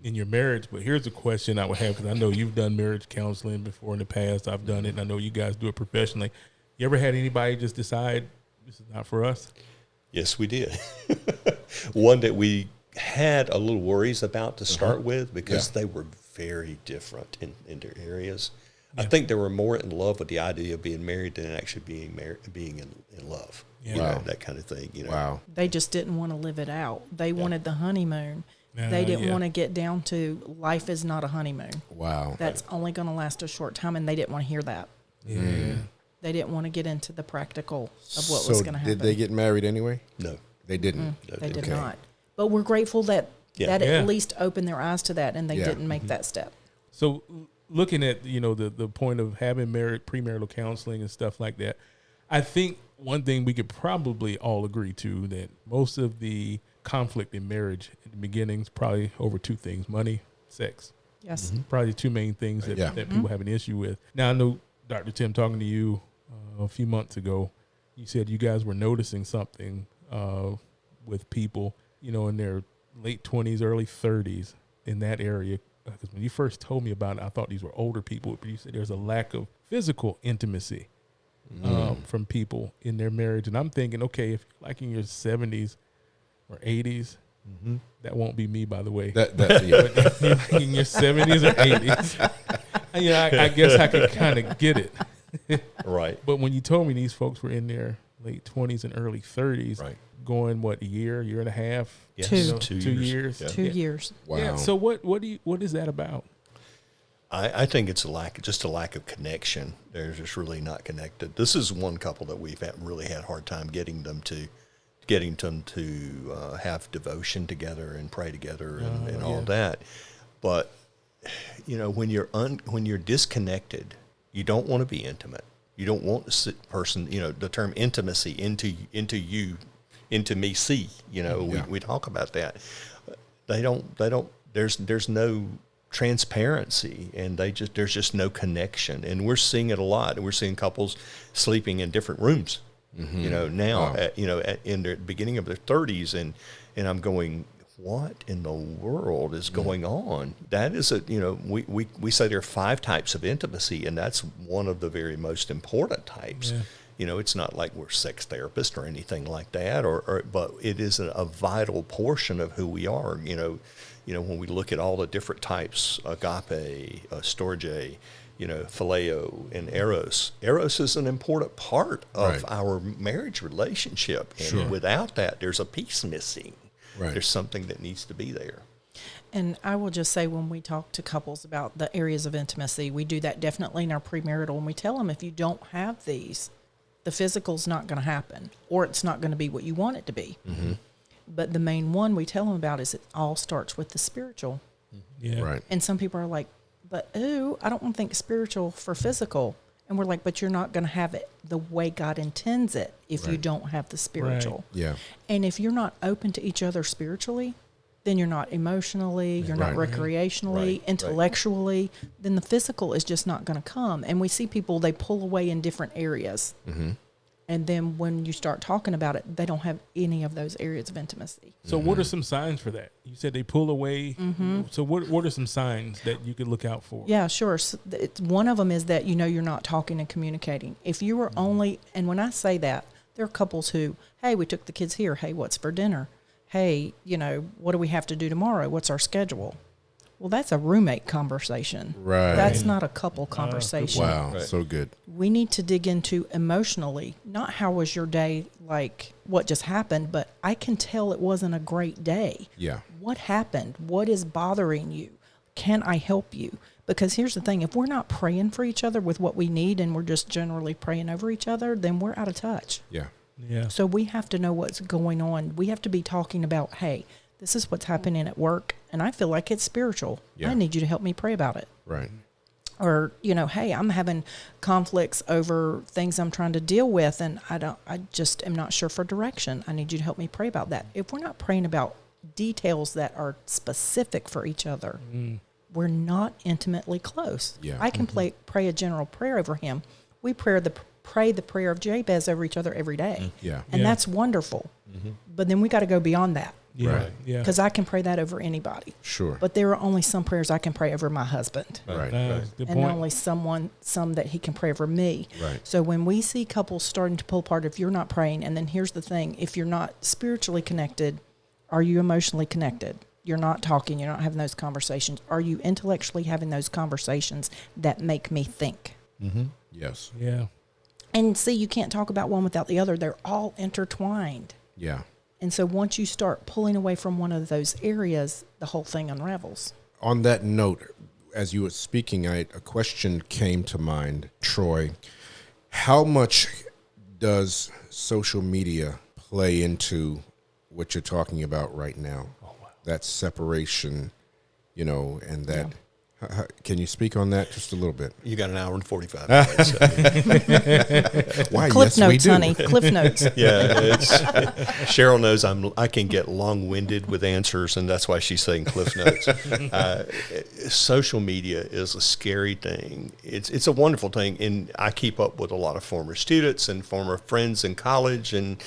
in your marriage. But here's a question I would have, because I know you've done marriage counseling before in the past. I've done it, and I know you guys do it professionally. You ever had anybody just decide this is not for us? Yes, we did. One that we had a little worries about to start with because they were very different in their areas. I think they were more in love with the idea of being married than actually being in love. Yeah. That kind of thing. Wow. They just didn't want to live it out. They wanted the honeymoon. They didn't want to get down to life is not a honeymoon. Wow. That's only going to last a short time, and they didn't want to hear that. Yeah. They didn't want to get into the practical of what was going to happen. Did they get married anyway? No. They didn't. They did Okay. not. But we're grateful that Yeah. at least opened their eyes to that, and they Yeah. didn't make that step. So looking at, the point of having premarital counseling and stuff like that, I think one thing we could probably all agree to, that most of the conflict in marriage at the beginning is probably over two things: money, sex. Yes. Probably the two main things that people have an issue with. Now, I know, Dr. Tim, talking to you a few months ago, you said you guys were noticing something with people, in their late 20s, early 30s in that area. Because when you first told me about it, I thought these were older people, but you said there's a lack of physical intimacy from people in their marriage. And I'm thinking, okay, if you're like in your 70s or 80s, that won't be me, by the way. Yeah. But if you're like in your 70s or 80s, I guess I can kind of get it. Right. But when you told me these folks were in their late 20s and early 30s, Right. going a year and a half, Yes. Two. 2 years. Yeah. 2 years. Wow. Yeah. So what is that about? I think it's a lack of connection. They're just really not connected. This is one couple that we've really had a hard time getting them to have devotion together and pray together and all that. But when you're disconnected, you don't want to be intimate. You don't want the person. The term intimacy into me see. We talk about that. They don't. There's no transparency, and there's just no connection. And we're seeing it a lot. We're seeing couples sleeping in different rooms. Now in the beginning of their 30s, and I'm going, what in the world is going on? That is we say there are 5 types of intimacy, and that's one of the very most important types. Yeah. It's not like we're sex therapists or anything like that, but it is a vital portion of who we are. When we look at all the different types, agape, storge, phileo, and eros. Eros is an important part of our marriage relationship, and without that, there's a piece missing. Right. There's something that needs to be there. And I will just say, when we talk to couples about the areas of intimacy, we do that definitely in our premarital, and we tell them, if you don't have these, the physical's not going to happen, or it's not going to be what you want it to be. Mm-hmm. But the main one we tell them about is it all starts with the spiritual. Yeah. Right. And some people are like, but I don't want to think spiritual for physical. And we're like, but you're not going to have it the way God intends it if you don't have the spiritual. Right. Yeah. And if you're not open to each other spiritually, then you're not emotionally, you're not recreationally, intellectually, then the physical is just not going to come. And we see people, they pull away in different areas. Mm-hmm. And then when you start talking about it, they don't have any of those areas of intimacy. So what are some signs for that? You said they pull away. Mm-hmm. So what are some signs that you could look out for? Yeah, sure. So one of them is that you're not talking and communicating. If you were only, and when I say that, there are couples who, hey, we took the kids here. Hey, what's for dinner? Hey, what do we have to do tomorrow? What's our schedule? Well, that's a roommate conversation. Right. That's not a couple conversation. Wow. Right. So good. We need to dig into emotionally, not how was your day, like what just happened, but I can tell it wasn't a great day. Yeah. What happened? What is bothering you? Can I help you? Because here's the thing, if we're not praying for each other with what we need and we're just generally praying over each other, then we're out of touch. Yeah. Yeah. So we have to know what's going on. We have to be talking about, hey, this is what's happening at work, and I feel like it's spiritual. Yeah. I need you to help me pray about it. Right. Or, hey, I'm having conflicts over things I'm trying to deal with, and I just am not sure for direction. I need you to help me pray about that. If we're not praying about details that are specific for each other, we're not intimately close. Yeah. I can pray a general prayer over him. We pray the prayer of Jabez over each other every day. Yeah. And Yeah. that's wonderful. But then we got to go beyond that, Yeah. Right. Yeah. because I can pray that over anybody. Sure. But there are only some prayers I can pray over my husband, Right. Good and point. only some that he can pray over me. Right. So when we see couples starting to pull apart, if you're not praying, and then here's the thing, if you're not spiritually connected, are you emotionally connected? You're not talking, you're not having those conversations. Are you intellectually having those conversations that make me think? Yes. Yeah. And see, you can't talk about one without the other. They're all intertwined. Yeah. And so once you start pulling away from one of those areas, the whole thing unravels. On that note, as you were speaking, a question came to mind, Troy. How much does social media play into what you're talking about right now? That separation, and that. Can you speak on that just a little bit? You got an hour and 45 minutes. Why? Cliff yes, we notes, do. honey. Cliff notes. Yeah, Cheryl knows I can get long-winded with answers, and that's why she's saying Cliff Notes. Social media is a scary thing. It's a wonderful thing, and I keep up with a lot of former students and former friends in college, and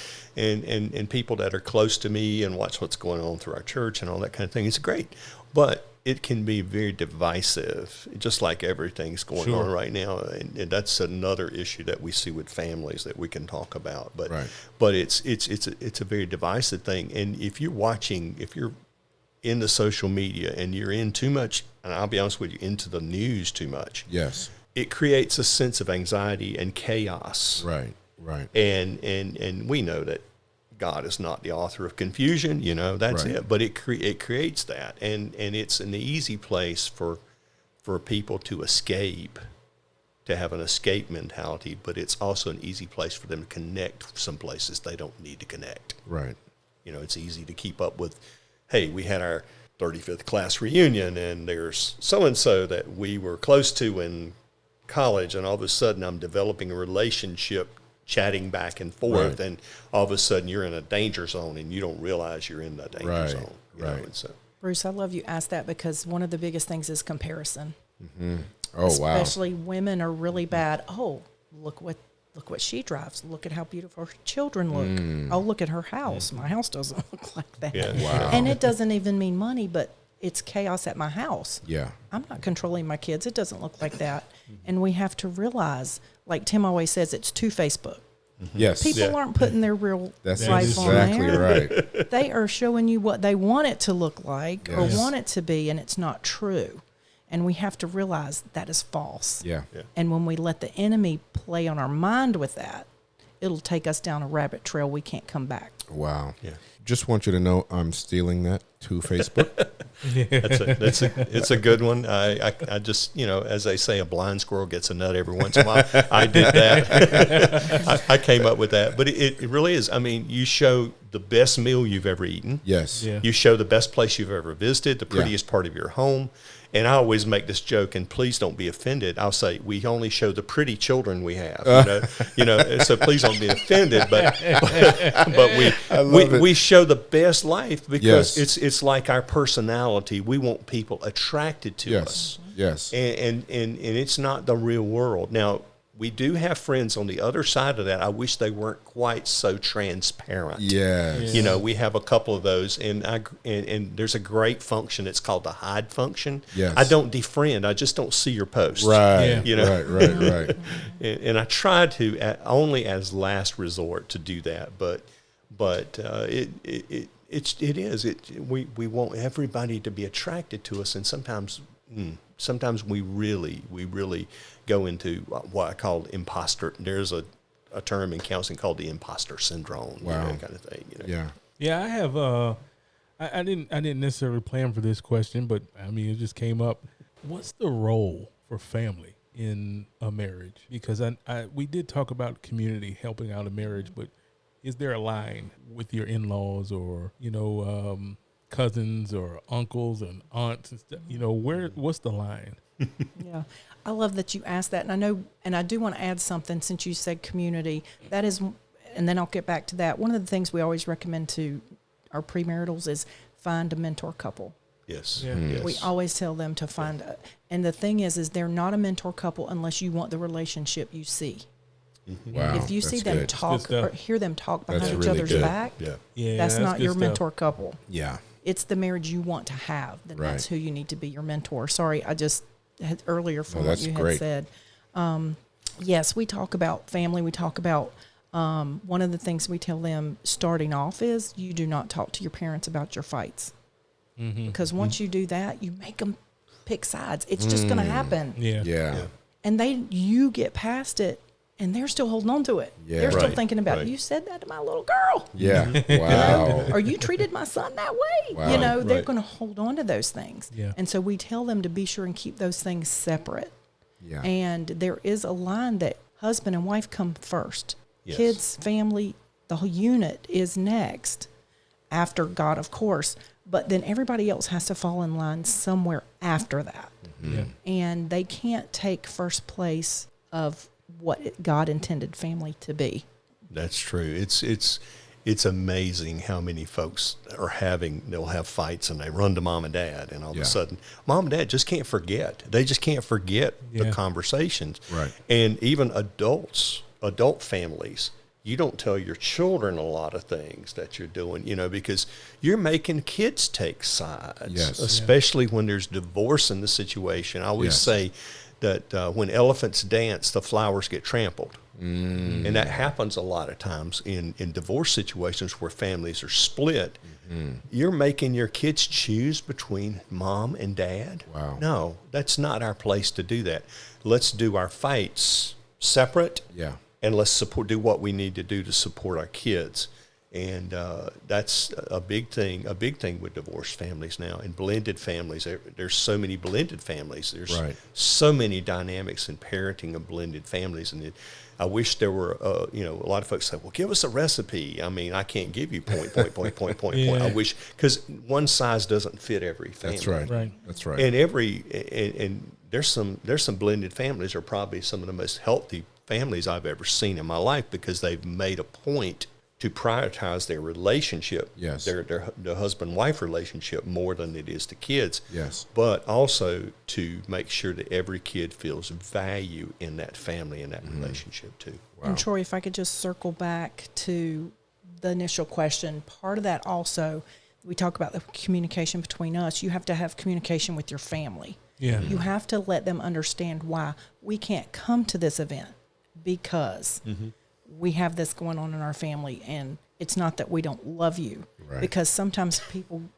people that are close to me, and watch what's going on through our church and all that kind of thing. It's great, but it can be very divisive, just like everything's going on right now. And that's another issue that we see with families that we can talk about. But Right. but it's a very divisive thing. And if you're in the social media and you're in too much, and I'll be honest with you, into the news too much, Yes. it creates a sense of anxiety and chaos. Right. Right. And we know that God is not the author of confusion, that's Right. it. But it creates that, and it's an easy place for people to escape, to have an escape mentality. But it's also an easy place for them to connect some places they don't need to connect. Right. It's easy to keep up with. Hey, we had our 35th class reunion, and there's so and so that we were close to in college, and all of a sudden I'm developing a relationship, chatting back and forth, Right. and all of a sudden you're in a danger zone and you don't realize you're in the danger Right, zone. right. And so, Bruce, I love you asked that, because one of the biggest things is comparison. Oh, wow. Especially women are really bad. Oh, look what she drives. Look at how beautiful her children look. Oh, look at her house. My house doesn't look like that. Yeah. Wow. And it doesn't even mean money, but it's chaos at my house. Yeah. I'm not controlling my kids. It doesn't look like that. And we have to realize, like Tim always says, it's to Facebook. Yes. People aren't putting their real That's life on exactly there. right. They are showing you what they want it to look like or Yes. want it to be, and it's not true. And we have to realize that is false. Yeah. And when we let the enemy play on our mind with that, it'll take us down a rabbit trail we can't come back. Wow. Yeah. Just want you to know I'm stealing that to Facebook. it's a good one. I just, as they say, a blind squirrel gets a nut every once in a while. I did that. I came up with that. But it really is. I mean, you show the best meal you've ever eaten. Yes. Yeah. You show the best place you've ever visited, the prettiest part of your home. And I always make this joke, and please don't be offended. I'll say we only show the pretty children we have, So please don't be offended. But we show the best life because Yes. it's like our personality. We want people attracted to us, Yes. and it's not the real world. Now, we do have friends on the other side of that. I wish they weren't quite so transparent. Yes. We have a couple of those, and there's a great function. It's called the hide function. Yes. I don't defriend. I just don't see your post. Right. Yeah. Right. And I try to only as last resort to do that, but we want everybody to be attracted to us, and sometimes we really go into what I call imposter. There's a term in counseling called the imposter syndrome. Wow. Kind of thing. Yeah. Yeah, I have. I didn't necessarily plan for this question, but I mean, it just came up. What's the role for family in a marriage? Because we did talk about community helping out a marriage, but is there a line with your in-laws or cousins or uncles and aunts and stuff? What's the line? Yeah. I love that you asked that. And I know, and I do want to add something since you said community. That is, and then I'll get back to that. One of the things we always recommend to our premaritals is find a mentor couple. Yes. Yeah. Yes. We always tell them to find, and the thing is they're not a mentor couple unless you want the relationship you see. Wow. If you see them good. talk Good or stuff. hear them talk That's behind each really other's good. back, Yeah. Yeah, that's not good your stuff. mentor couple. Yeah. It's the marriage you want to have. Then that's Right. who you need to be your mentor. Sorry, I just had earlier from what that's you great. had said. Yes, we talk about family. We talk about one of the things we tell them starting off is you do not talk to your parents about your fights. Because once you do that, you make them pick sides. It's just going to happen. Yeah. Yeah. And you get past it, and they're still holding on to it. Yeah. They're still Right, thinking about, right. you said that to my little girl. Yeah. Wow. Or you treated my son that way. Wow. You know, they're Right. going to hold on to those things. Yeah. And so we tell them to be sure and keep those things separate. Yeah. And there is a line that husband and wife come first. Yes. Kids, family, the whole unit is next after God, of course. But then everybody else has to fall in line somewhere after that. Yeah. And they can't take first place of what God intended family to be. That's true. It's amazing how many folks they'll have fights and they run to mom and dad, and all of Yeah. a sudden mom and dad just can't forget. They just can't forget the Yeah. conversations. Right. And even adult families, you don't tell your children a lot of things that you're doing, because you're making kids take sides, Yes. especially when there's divorce in the situation. I always Yes. say that when elephants dance, the flowers get trampled. And that happens a lot of times in divorce situations where families are split. You're making your kids choose between mom and dad. Wow. No, that's not our place to do that. Let's do our fights separate. Yeah. And let's do what we need to do to support our kids. And that's a big thing with divorced families now and blended families. There's so many blended families. There's Right. so many dynamics in parenting of blended families. And I wish there were, a lot of folks say, well, give us a recipe. I mean, I can't give you point. Yeah. I wish, because one size doesn't fit every family. That's right. Right. That's right. And there's some blended families are probably some of the most healthy families I've ever seen in my life because they've made a point to prioritize their relationship, Yes. their husband-wife relationship more than it is to kids. Yes. But also to make sure that every kid feels value in that family and that relationship too. And Troy, if I could just circle back to the initial question, part of that also, we talk about the communication between us. You have to have communication with your family. Yeah. You have to let them understand why we can't come to this event because we have this going on in our family, and it's not that we don't love you. Right. Because sometimes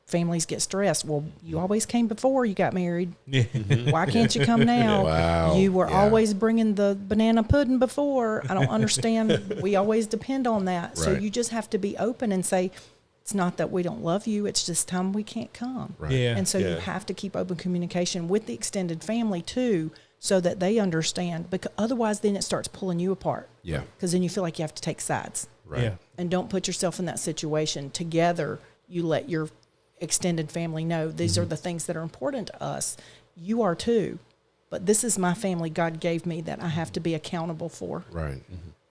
families get stressed. Well, you always came before you got married. Yeah. Why can't you come now? Wow. You were Yeah. always bringing the banana pudding before. I don't understand. We always depend on that. So Right. you just have to be open and say, it's not that we don't love you. It's just time we can't come. Right. Yeah. And so you Yeah. have to keep open communication with the extended family too, so that they understand. Because otherwise, then it starts pulling you apart. Yeah. Because then you feel like you have to take sides. Right. Yeah. And don't put yourself in that situation. Together, you let your extended family know these are the things that are important to us. You are too. But this is my family God gave me that I have to be accountable for. Right.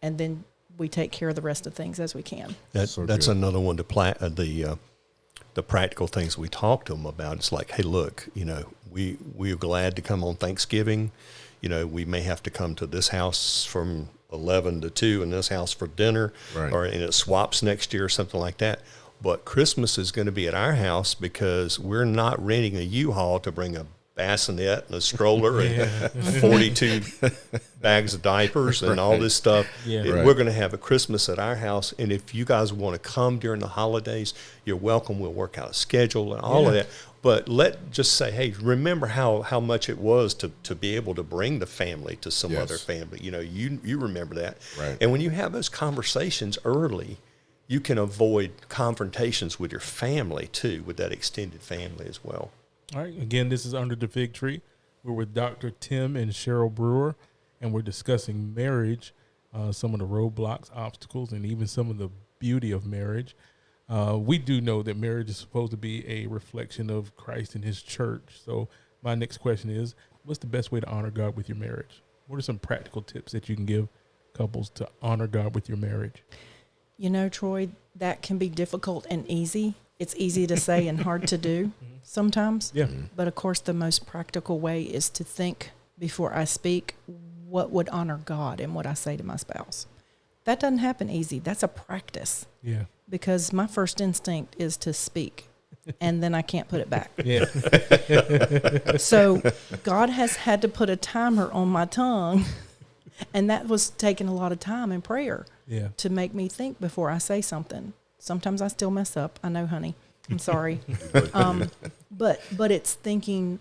And then we take care of the rest of things as we can. That's So that's good. another one. The practical things we talk to them about. It's like, hey, look, we are glad to come on Thanksgiving. We may have to come to this house from 11 to 2 and this house for dinner, Right. and it swaps next year or something like that. But Christmas is going to be at our house because we're not renting a U-Haul to bring a bassinet and a stroller and 42 bags of diapers and all this stuff. Yeah. Right. We're going to have a Christmas at our house, and if you guys want to come during the holidays, you're welcome. We'll work out a schedule and all of Yeah. that. But just say, hey, remember how much it was to be able to bring the family to some Yes. other family. You remember that. Right. And when you have those conversations early, you can avoid confrontations with your family too, with that extended family as well. All right. Again, this is Under the Fig Tree. We're with Dr. Tim and Sheryl Brewer, and we're discussing marriage, some of the roadblocks, obstacles, and even some of the beauty of marriage. We do know that marriage is supposed to be a reflection of Christ and his church. So my next question is, what's the best way to honor God with your marriage? What are some practical tips that you can give couples to honor God with your marriage? Troy, that can be difficult and easy It's easy to say and hard to do sometimes. Yeah. But of course, the most practical way is to think before I speak what would honor God in what I say to my spouse. That doesn't happen easy. That's a practice. Yeah. Because my first instinct is to speak, and then I can't put it back. Yeah. So God has had to put a timer on my tongue, and that was taking a lot of time in prayer Yeah. to make me think before I say something. Sometimes I still mess up. I know, honey. I'm sorry. But it's thinking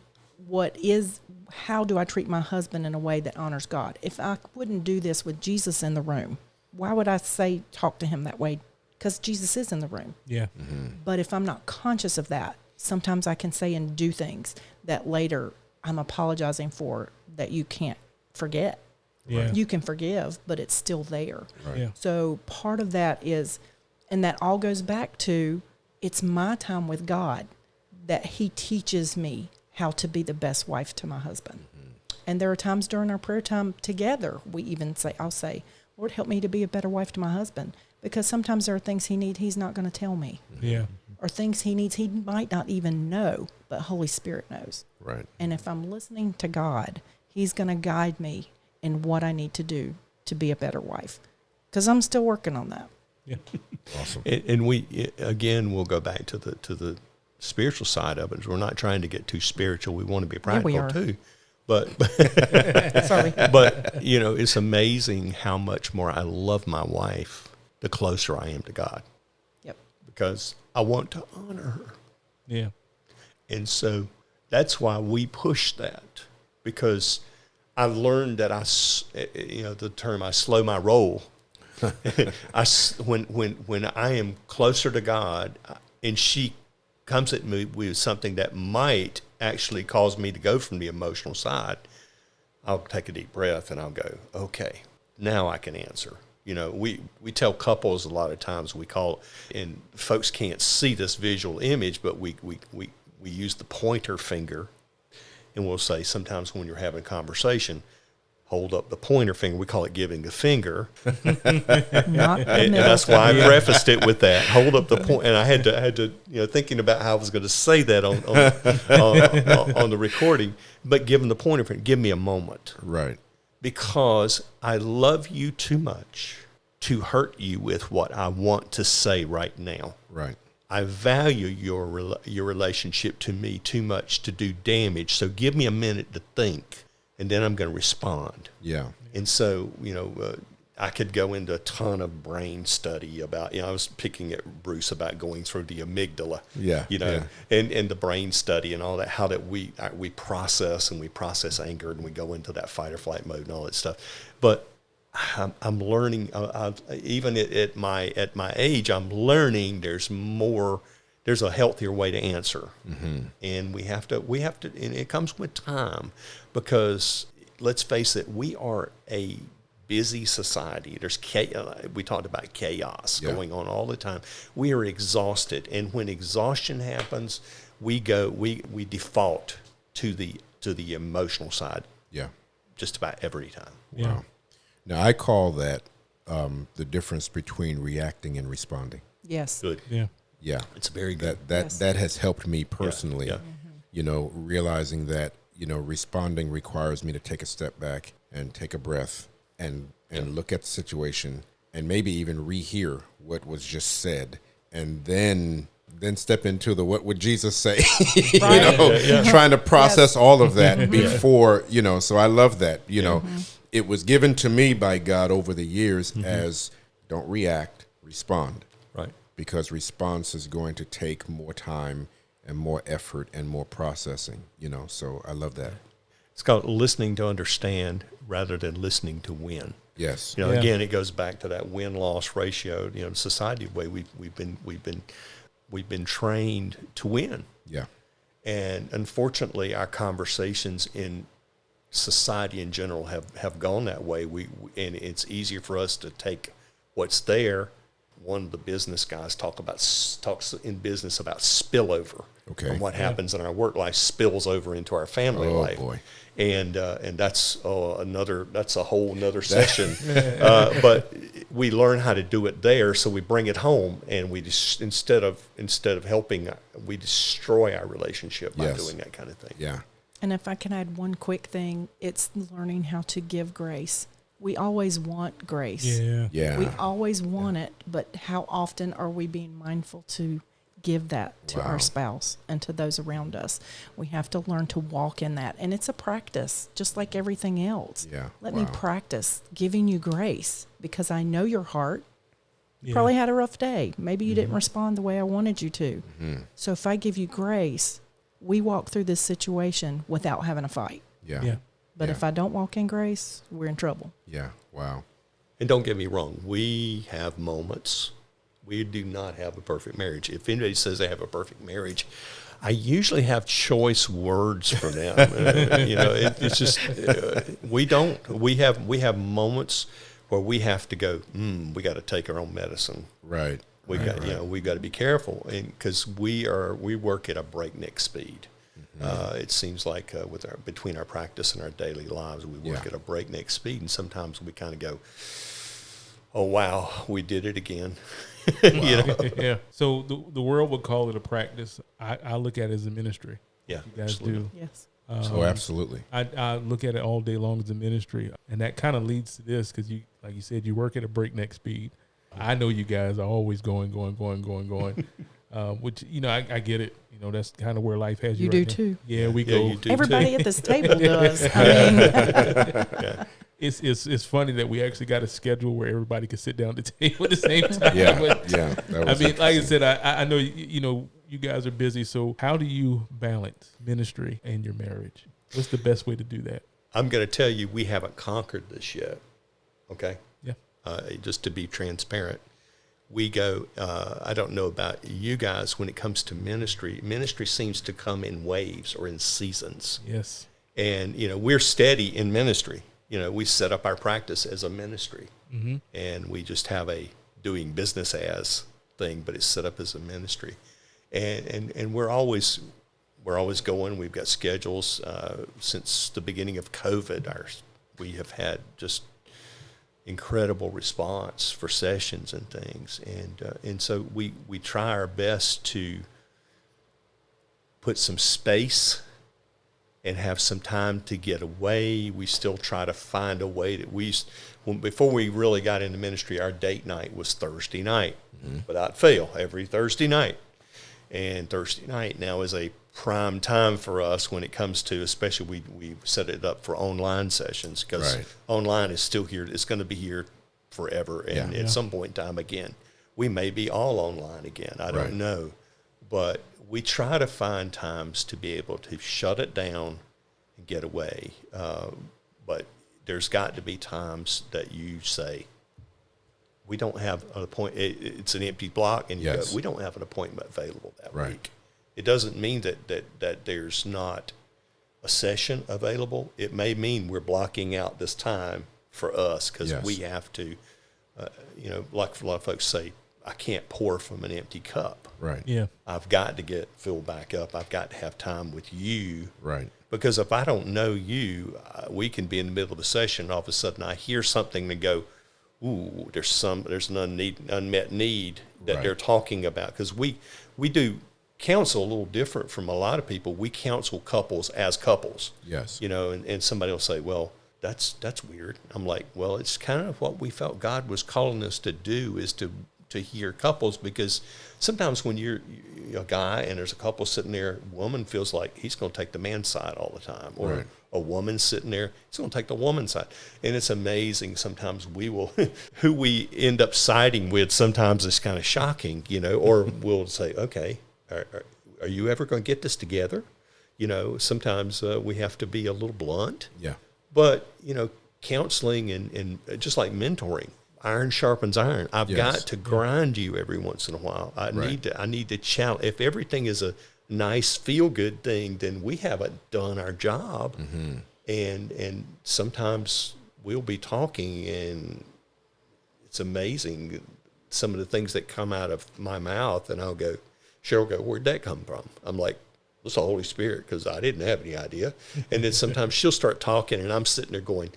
how do I treat my husband in a way that honors God? If I wouldn't do this with Jesus in the room, why would I talk to him that way? Because Jesus is in the room. Yeah. But if I'm not conscious of that, sometimes I can say and do things that later I'm apologizing for that you can't forget. Yeah. You can forgive, but it's still there. Right. Yeah. So part of that is, and that all goes back to, it's my time with God that he teaches me how to be the best wife to my husband. And there are times during our prayer time together, I'll say, Lord, help me to be a better wife to my husband. Because sometimes there are things he's not going to tell me. Yeah. Or things he might not even know, but Holy Spirit knows. Right. And if I'm listening to God, he's going to guide me in what I need to do to be a better wife. Because I'm still working on that. Yeah. Awesome. And we'll go back to the spiritual side of it. We're not trying to get too spiritual. We want to be practical we are. too. But Sorry. but it's amazing how much more I love my wife the closer I am to God. Yep. Because I want to honor her. Yeah. And so that's why we push that, because I've learned that the term I slow my roll. When I am closer to God and she comes at me with something that might actually cause me to go from the emotional side, I'll take a deep breath and I'll go, okay, now I can answer. We tell couples a lot of times, we call, and folks can't see this visual image, but we use the pointer finger, and we'll say sometimes when you're having a conversation, hold up the pointer finger. We call it giving the finger. Not the And middle that's why I finger. prefaced it with that. Hold up the point. And I had to thinking about how I was going to say that on the recording, but giving the pointer finger, give me a moment. Right. Because I love you too much to hurt you with what I want to say right now. Right. I value your relationship to me too much to do damage. So give me a minute to think, and then I'm going to respond. Yeah. And so, I could go into a ton of brain study about, I was picking at Bruce about going through the amygdala, Yeah, and the brain study and all that, how that we process anger, and we go into that fight or flight mode and all that stuff. But I'm learning, even at my age, I'm learning there's a healthier way to answer. Mm-hmm. And we have to, and it comes with time, because let's face it, we are a busy society. There's we talked about chaos going on all the time. We are exhausted, and when exhaustion happens, we default to the emotional side. Yeah. Just about every time. Yeah. Wow. Now I call that the difference between reacting and responding. Yes. Good. Yeah. Yeah. It's very good. That has helped me personally. Yeah. Realizing that responding requires me to take a step back and take a breath and look at the situation and maybe even rehear what was just said, and then step into the what would Jesus say, Right. trying to process all of that before, so I love that, it was given to me by God over the years as don't react, respond. Right. Because response is going to take more time and more effort and more processing, so I love that. It's called listening to understand rather than listening to win. Yes. Again, it goes back to that win-loss ratio. Society way we've been trained to win. Yeah. And unfortunately, our conversations in society in general have gone that way. And it's easier for us to take what's there one of the business guys talks in business about spillover. Okay. And what happens in our work life spills over into our family life. Boy. And that's a whole nother session. But we learn how to do it there, so we bring it home, and we just instead of helping, we destroy our relationship by doing that kind of thing. Yeah. And if I can add one quick thing, it's learning how to give grace. We always want grace. Yeah. We always want it, but how often are we being mindful to give that to our spouse and to those around us? We have to learn to walk in that. And it's a practice, just like everything else. Yeah. Let me practice giving you grace, because I know your heart. You probably had a rough day. Maybe you didn't respond the way I wanted you to. So if I give you grace, we walk through this situation without having a fight. Yeah. But if I don't walk in grace, we're in trouble. Yeah. Wow. And don't get me wrong, we have moments. We do not have a perfect marriage. If anybody says they have a perfect marriage, I usually have choice words for them. It's just we don't. We have moments where we have to go. We got to take our own medicine. Right. We got to be careful, and because we work at a breakneck speed. It seems like between our practice and our daily lives, we work at a breakneck speed, and sometimes we kind of go, "Oh wow, we did it again." Yeah. So the world would call it a practice. I look at it as a ministry. Yeah, you guys absolutely. do. Yes. Absolutely. I look at it all day long as a ministry, and that kind of leads to this, because you, like you said, you work at a breakneck speed. I know you guys are always going, which, I get it. That's kind of where life has you. You right do now. too. Yeah, we go. You do Everybody too. at this table does. I mean, It's funny that we actually got a schedule where everybody could sit down at the table at the same time. Yeah. But, Yeah. like I said, I know you guys are busy. So how do you balance ministry and your marriage? What's the best way to do that? I'm going to tell you, we haven't conquered this yet. Okay. Yeah. Just to be transparent, we go. I don't know about you guys when it comes to ministry. Ministry seems to come in waves or in seasons. Yes. And we're steady in ministry. We set up our practice as a ministry, and we just have a doing business as thing, but it's set up as a ministry, and we're always going. We've got schedules since the beginning of COVID. We have had just incredible response for sessions and things, and so we try our best to put some space and have some time to get away. We still try to find a way that before we really got into ministry, our date night was Thursday night, without fail, every Thursday night. And Thursday night now is a prime time for us when it comes to, especially we set it up for online sessions, because online is still here. It's going to be here forever. And at some point in time, again, we may be all online again. I don't know. But we try to find times to be able to shut it down and get away. But there's got to be times that you say, we don't have an appointment. It's an empty block, and you go, we don't have an appointment available that week. It doesn't mean that there's not a session available. It may mean we're blocking out this time for us because we have to, like a lot of folks say, I can't pour from an empty cup. Right. Yeah. I've got to get filled back up. I've got to have time with you. Right. Because if I don't know you, we can be in the middle of a session, and all of a sudden I hear something and go, ooh, there's an unmet need that they're talking about. Because we do counsel a little different from a lot of people. We counsel couples as couples. Yes. And somebody will say, well, that's weird. I'm like, well, it's kind of what we felt God was calling us to do, is to hear couples, because sometimes when you're a guy and there's a couple sitting there, woman feels like he's going to take the man's side all the time, or a woman sitting there, he's going to take the woman's side. And it's amazing. Sometimes we will, who we end up siding with, sometimes it's kind of shocking, or we'll say, okay, are you ever going to get this together? Sometimes we have to be a little blunt. Yeah. But, counseling and just like mentoring, iron sharpens iron. I've got to grind you every once in a while. I need to challenge. If everything is a nice feel good thing, then we haven't done our job. Mm-hmm. And sometimes we'll be talking, and it's amazing some of the things that come out of my mouth, and I'll go, Sheryl will go, where'd that come from? I'm like, it's the Holy Spirit, because I didn't have any idea. And then sometimes she'll start talking, and I'm sitting there going,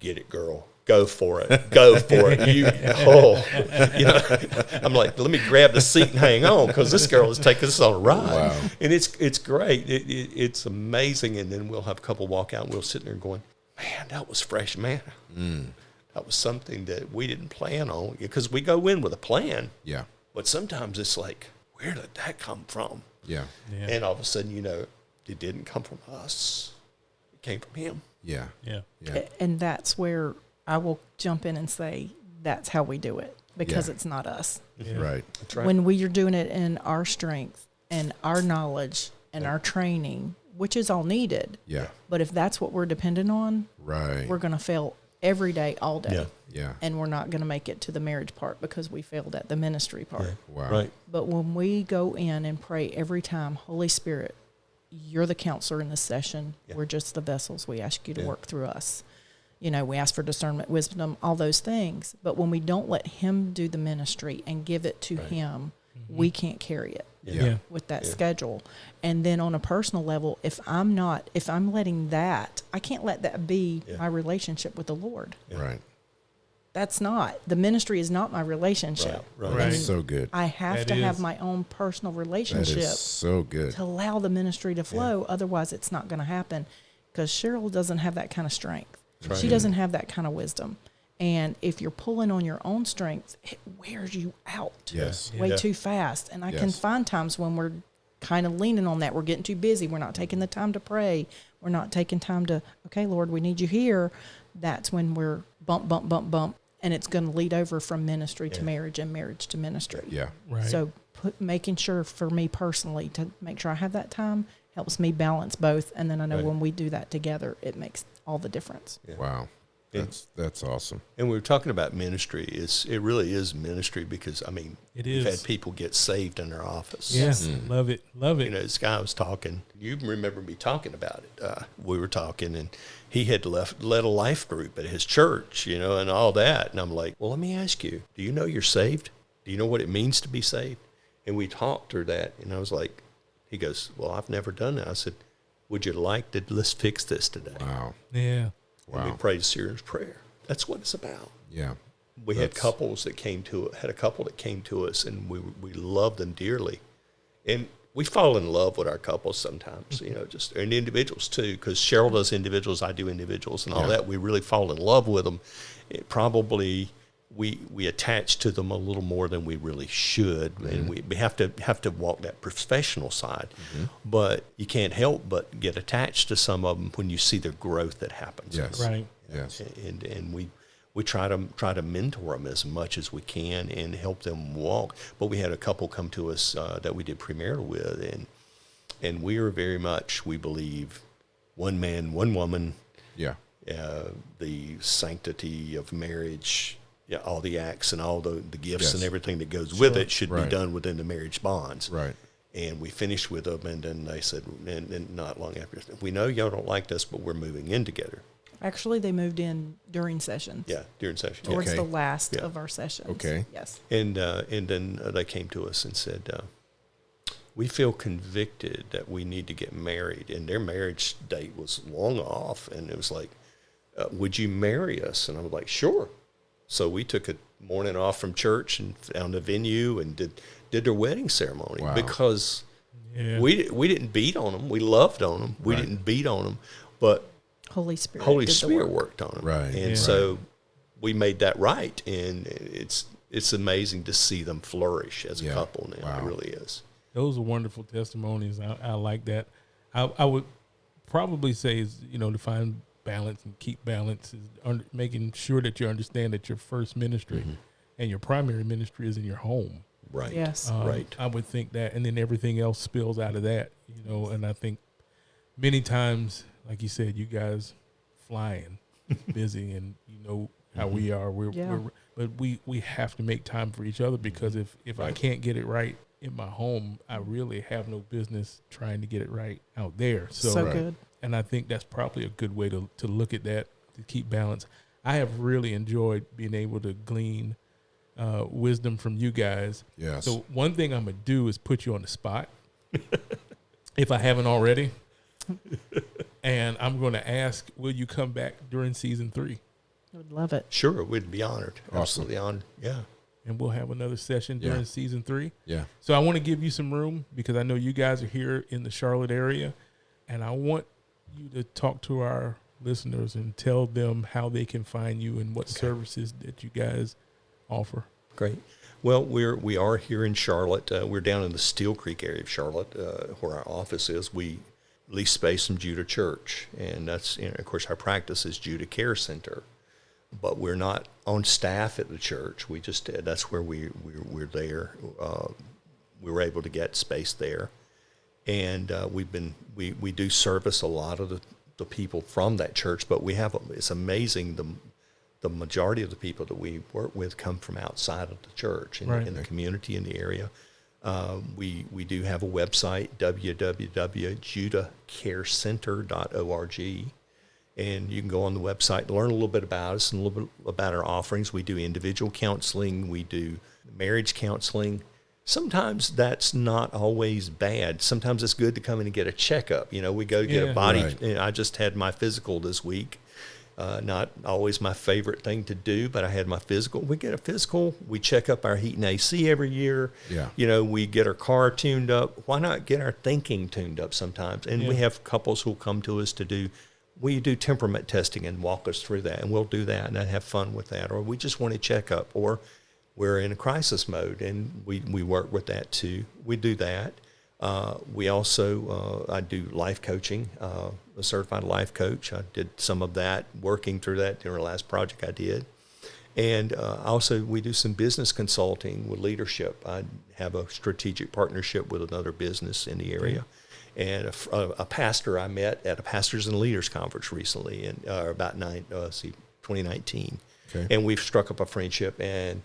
get it, girl. Go for it. Go for it. I'm like, let me grab the seat and hang on, because this girl is taking us on a ride. Wow. And it's great. It's amazing. And then we'll have a couple walk out, and we'll sit there going, man, that was fresh manna. That was something that we didn't plan on, because we go in with a plan. Yeah. But sometimes it's like, where did that come from? Yeah. And all of a sudden, it didn't come from us. It came from him. Yeah. Yeah. Yeah. And that's where I will jump in and say that's how we do it, because Yeah. it's not us. Yeah. Right. That's right. When we are doing it in our strength and our knowledge and our training, which is all needed, Yeah. but if that's what we're dependent on, Right. we're going to fail every day, all day. Yeah. Yeah. And we're not going to make it to the marriage part because we failed at the ministry part. Wow. Right. But when we go in and pray every time, Holy Spirit, you're the counselor in this session. Yeah. We're just the vessels. We ask you to Yeah. work through us. We ask for discernment, wisdom, all those things. But when we don't let him do the ministry and give it to Right. him, we can't carry it Yeah. with that Yeah. schedule. And then on a personal level, if I'm letting that, I can't let that be Yeah. my relationship with the Lord. Yeah. Right. That's not. The ministry is not my relationship. Right. Right. That's so good. I have That to have is. my own personal That relationship is so good. to allow the ministry to flow. Otherwise, it's not going to happen, because Sheryl doesn't have that kind of strength. right. She doesn't have that kind of wisdom. And if you're pulling on your own strength, it wears you out Yes. way Yeah. too fast. And I can Yes. find times when we're kind of leaning on that. We're getting too busy. We're not taking the time to pray. We're not taking time to, okay, Lord, we need you here. That's when we're bump, bump, bump, bump. And it's going to lead over from ministry to Yeah. marriage and marriage to ministry. Yeah. Right. So making sure for me personally to make sure I have that time helps me balance both. And then I know Right. when we do that together, it makes all the difference. Yeah. Wow. That's awesome. And we were talking about ministry. It really is ministry, because, It we've is. had people get saved in our office. Yes. Love it. Love it. This guy was talking. You remember me talking about it. We were talking, and he had led a life group at his church, and all that. And I'm like, well, let me ask you, do you know you're saved? Do you know what it means to be saved? And we talked through that, and I was like, he goes, well, I've never done that. I said, would you like to, let's fix this today. Wow. Yeah. And we Wow. prayed a serious prayer. That's what it's about. Yeah. We had That's- couples that came to us, and we loved them dearly. And we fall in love with our couples sometimes, and individuals too, because Sheryl does individuals, I do individuals, and all Yeah. that. We really fall in love with them. It probably we attach to them a little more than we really should, and we have to walk that professional side. But you can't help but get attached to some of them when you see the growth that happens. Yes. Right. Yes. And we try to mentor them as much as we can and help them walk. But we had a couple come to us that we did premarital with, and we are very much, we believe, one man, one woman, Yeah. the sanctity of marriage, all the acts and all the gifts Yes. and everything that goes with it should Right. be done within the marriage bonds. Right. And we finished with them, and then they said, and not long after, we know y'all don't like this, but we're moving in together. Actually, they moved in during sessions. Yeah, during session. Towards Okay. the last Yeah. of our sessions. Okay. Yes. And then they came to us and said, we feel convicted that we need to get married. And their marriage date was long off. And it was like, would you marry us? And I was like, sure. So we took a morning off from church and found a venue and did their wedding ceremony. Wow. Because Yeah. we didn't beat on them. We loved on them. We Right. didn't beat on them. But Holy Spirit. Holy did the Spirit work. worked on them. Right. And Yeah. so we made that right. And it's amazing to see them flourish as a Yeah. couple now. Wow. It really is. Those are wonderful testimonies. I like that. I would probably say is, to find balance and keep balance is making sure that you understand that your first ministry and your primary ministry is in your home. Right. Yes. Right. I would think that, and then everything else spills out of that, and I think many times, like you said, you guys flying, busy, and how we are. But we have to make time for each other, because if I can't get it right in my home, I really have no business trying to get it right out there. So Right. good. And I think that's probably a good way to look at that, to keep balance. I have really enjoyed being able to glean wisdom from you guys. Yes. So one thing I'm going to do is put you on the spot, if I haven't already. And I'm going to ask, will you come back during season 3? I would love it. Sure, we'd be honored. Awesome. Absolutely honored. Yeah. And we'll have another session during Yeah. season 3. Yeah. So I want to give you some room because I know you guys are here in the Charlotte area. And I want you to talk to our listeners and tell them how they can find you and what services that you guys offer. Great. Well, we are here in Charlotte. We're down in the Steel Creek area of Charlotte, where our office is. We lease space from Judah Church, and that's, of course, our practice is Judah Care Center. But we're not on staff at the church. We just that's where we're there. We were able to get space there, and we do service a lot of the people from that church. But it's amazing the majority of the people that we work with come from outside of the church in the community in the area. We do have a website, www.judahcarecenter.org, and you can go on the website to learn a little bit about us and a little bit about our offerings. We do individual counseling. We do marriage counseling. Sometimes that's not always bad. Sometimes it's good to come in and get a checkup. We go get a body. Right. I just had my physical this week. Not always my favorite thing to do, but I had my physical. We get a physical. We check up our heat and AC every year. Yeah. We get our car tuned up. Why not get our thinking tuned up sometimes? And we have couples who come to us we do temperament testing and walk us through that, and we'll do that and have fun with that. Or we just want to check up, or we're in a crisis mode, and we work with that too. We do that. We also, I do life coaching, a certified life coach. I did some of that, working through that during the last project I did. And also we do some business consulting with leadership. I have a strategic partnership with another business in the area. And a pastor I met at a Pastors and Leaders Conference recently, in about 2019. Okay. And we've struck up a friendship, and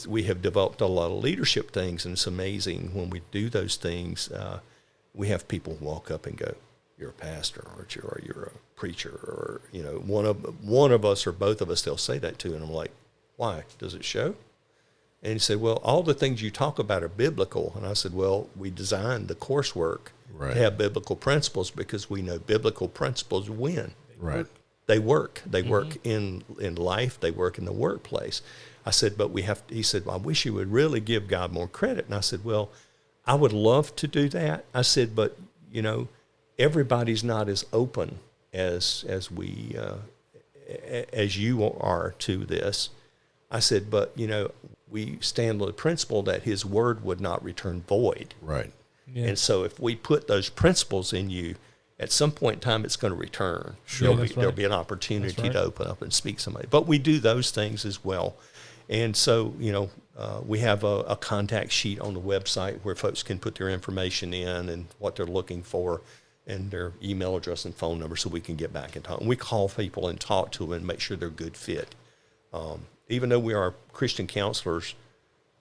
we have developed a lot of leadership things, and it's amazing when we do those things. We have people walk up and go, "You're a pastor, aren't you? Or you're a preacher?" Or one of us or both of us, they'll say that to, and I'm like, "Why? Does it show?" And he said, "Well, all the things you talk about are biblical." And I said, "Well, we designed the coursework to have biblical principles because we know biblical principles win. Right. They work. They work in life. They work in the workplace." I said, "But he said, "Well, I wish you would really give God more credit." And I said, "Well, I would love to do that." I said, "But, everybody's not as open as we, as you are to this." I said, "But, we stand on the principle that his word would not return void." Right. Yeah. And so if we put those principles in you, at some point in time, it's going to return. Sure. There'll be an opportunity to open up and speak to somebody. But we do those things as well. And so, we have a contact sheet on the website where folks can put their information in and what they're looking for and their email address and phone number so we can get back and talk. And we call people and talk to them and make sure they're a good fit. Even though we are Christian counselors,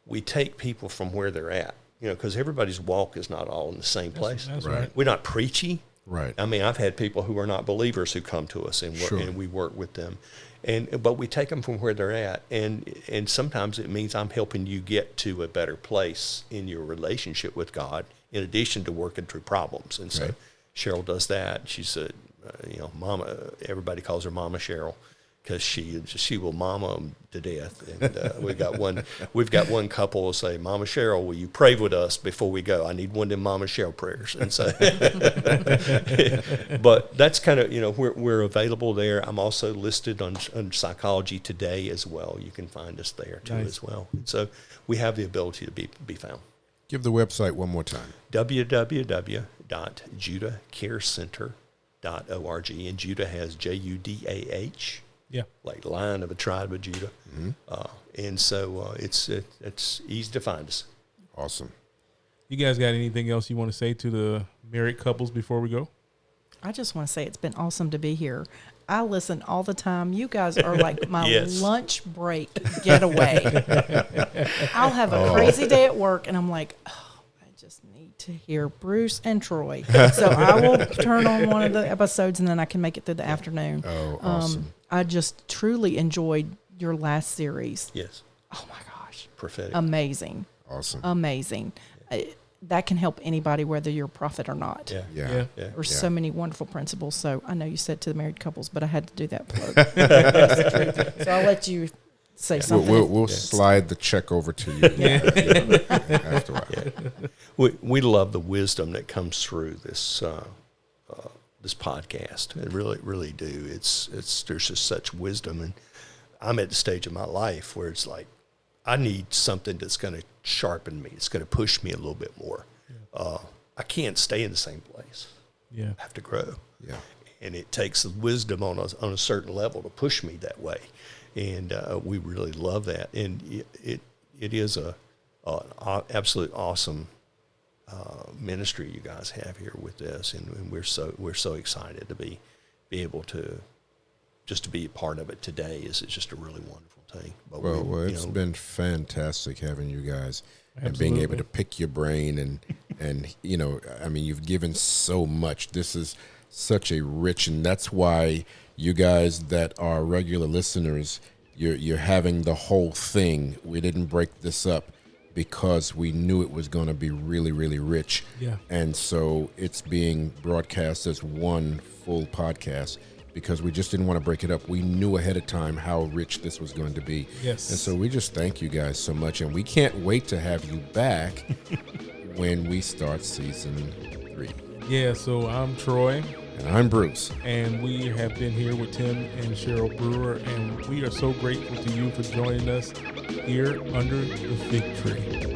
we take people from where they're at, because everybody's walk is not all in the same place. That's Right. right. We're not preachy. Right. I mean, I've had people who are not believers who come to us and work, Sure. and we work with them, but we take them from where they're at, and sometimes it means I'm helping you get to a better place in your relationship with God, in addition to working through problems. And so Right. Cheryl does that. She's Mama. Everybody calls her Mama Cheryl, because she will mama them to death. And we've got one couple will say, "Mama Cheryl, will you pray with us before we go? I need one of them Mama Cheryl prayers." And so, but that's kind of we're available there. I'm also listed on Psychology Today as well. You can find us there too as well. And so we have the ability to be found. Give the website one more time. www.judahcarecenter.org, and Judah has JUDAH. Yeah. Like Lion of the tribe of Judah. And so it's easy to find us. Awesome. You guys got anything else you want to say to the married couples before we go? I just want to say it's been awesome to be here. I listen all the time. You guys are like my Yes. lunch break getaway. I'll have a crazy day at work, and I'm like, I just need to hear Bruce and Troy. So I will turn on one of the episodes, and then I can make it through the afternoon. Oh, awesome. I just truly enjoyed your last series. Yes. Oh, my gosh. prophetic. amazing. Awesome. Amazing. That can help anybody, whether you're a prophet or not. Yeah. There's so many wonderful principles. So I know you said to the married couples, but I had to do that plug. That's the truth. So I'll let you say something. We'll slide the check over to you after a while. We love the wisdom that comes through this this podcast. I really do. There's just such wisdom, and I'm at the stage of my life where it's like I need something that's going to sharpen me. It's going to push me a little bit more. I can't stay in the same place. Yeah. I have to grow. Yeah. And it takes wisdom on a certain level to push me that way. And we really love that. And it is an absolute awesome ministry you guys have here with this, and we're so excited to be able to just to be a part of it today. It's just a really wonderful thing. But Well, it's been fantastic having you guys and Absolutely. being able to pick your brain and I mean, you've given so much. This is such a rich, and that's why you guys that are regular listeners, you're having the whole thing. We didn't break this up because we knew it was going to be really, really rich. Yeah. And so it's being broadcast as one full podcast because we just didn't want to break it up. We knew ahead of time how rich this was going to be. Yes. And so we just thank you guys so much. And we can't wait to have you back when we start season 3. Yeah, so I'm Troy. And I'm Bruce. And we have been here with Tim and Sheryl Brewer, and we are so grateful to you for joining us here under the fig tree.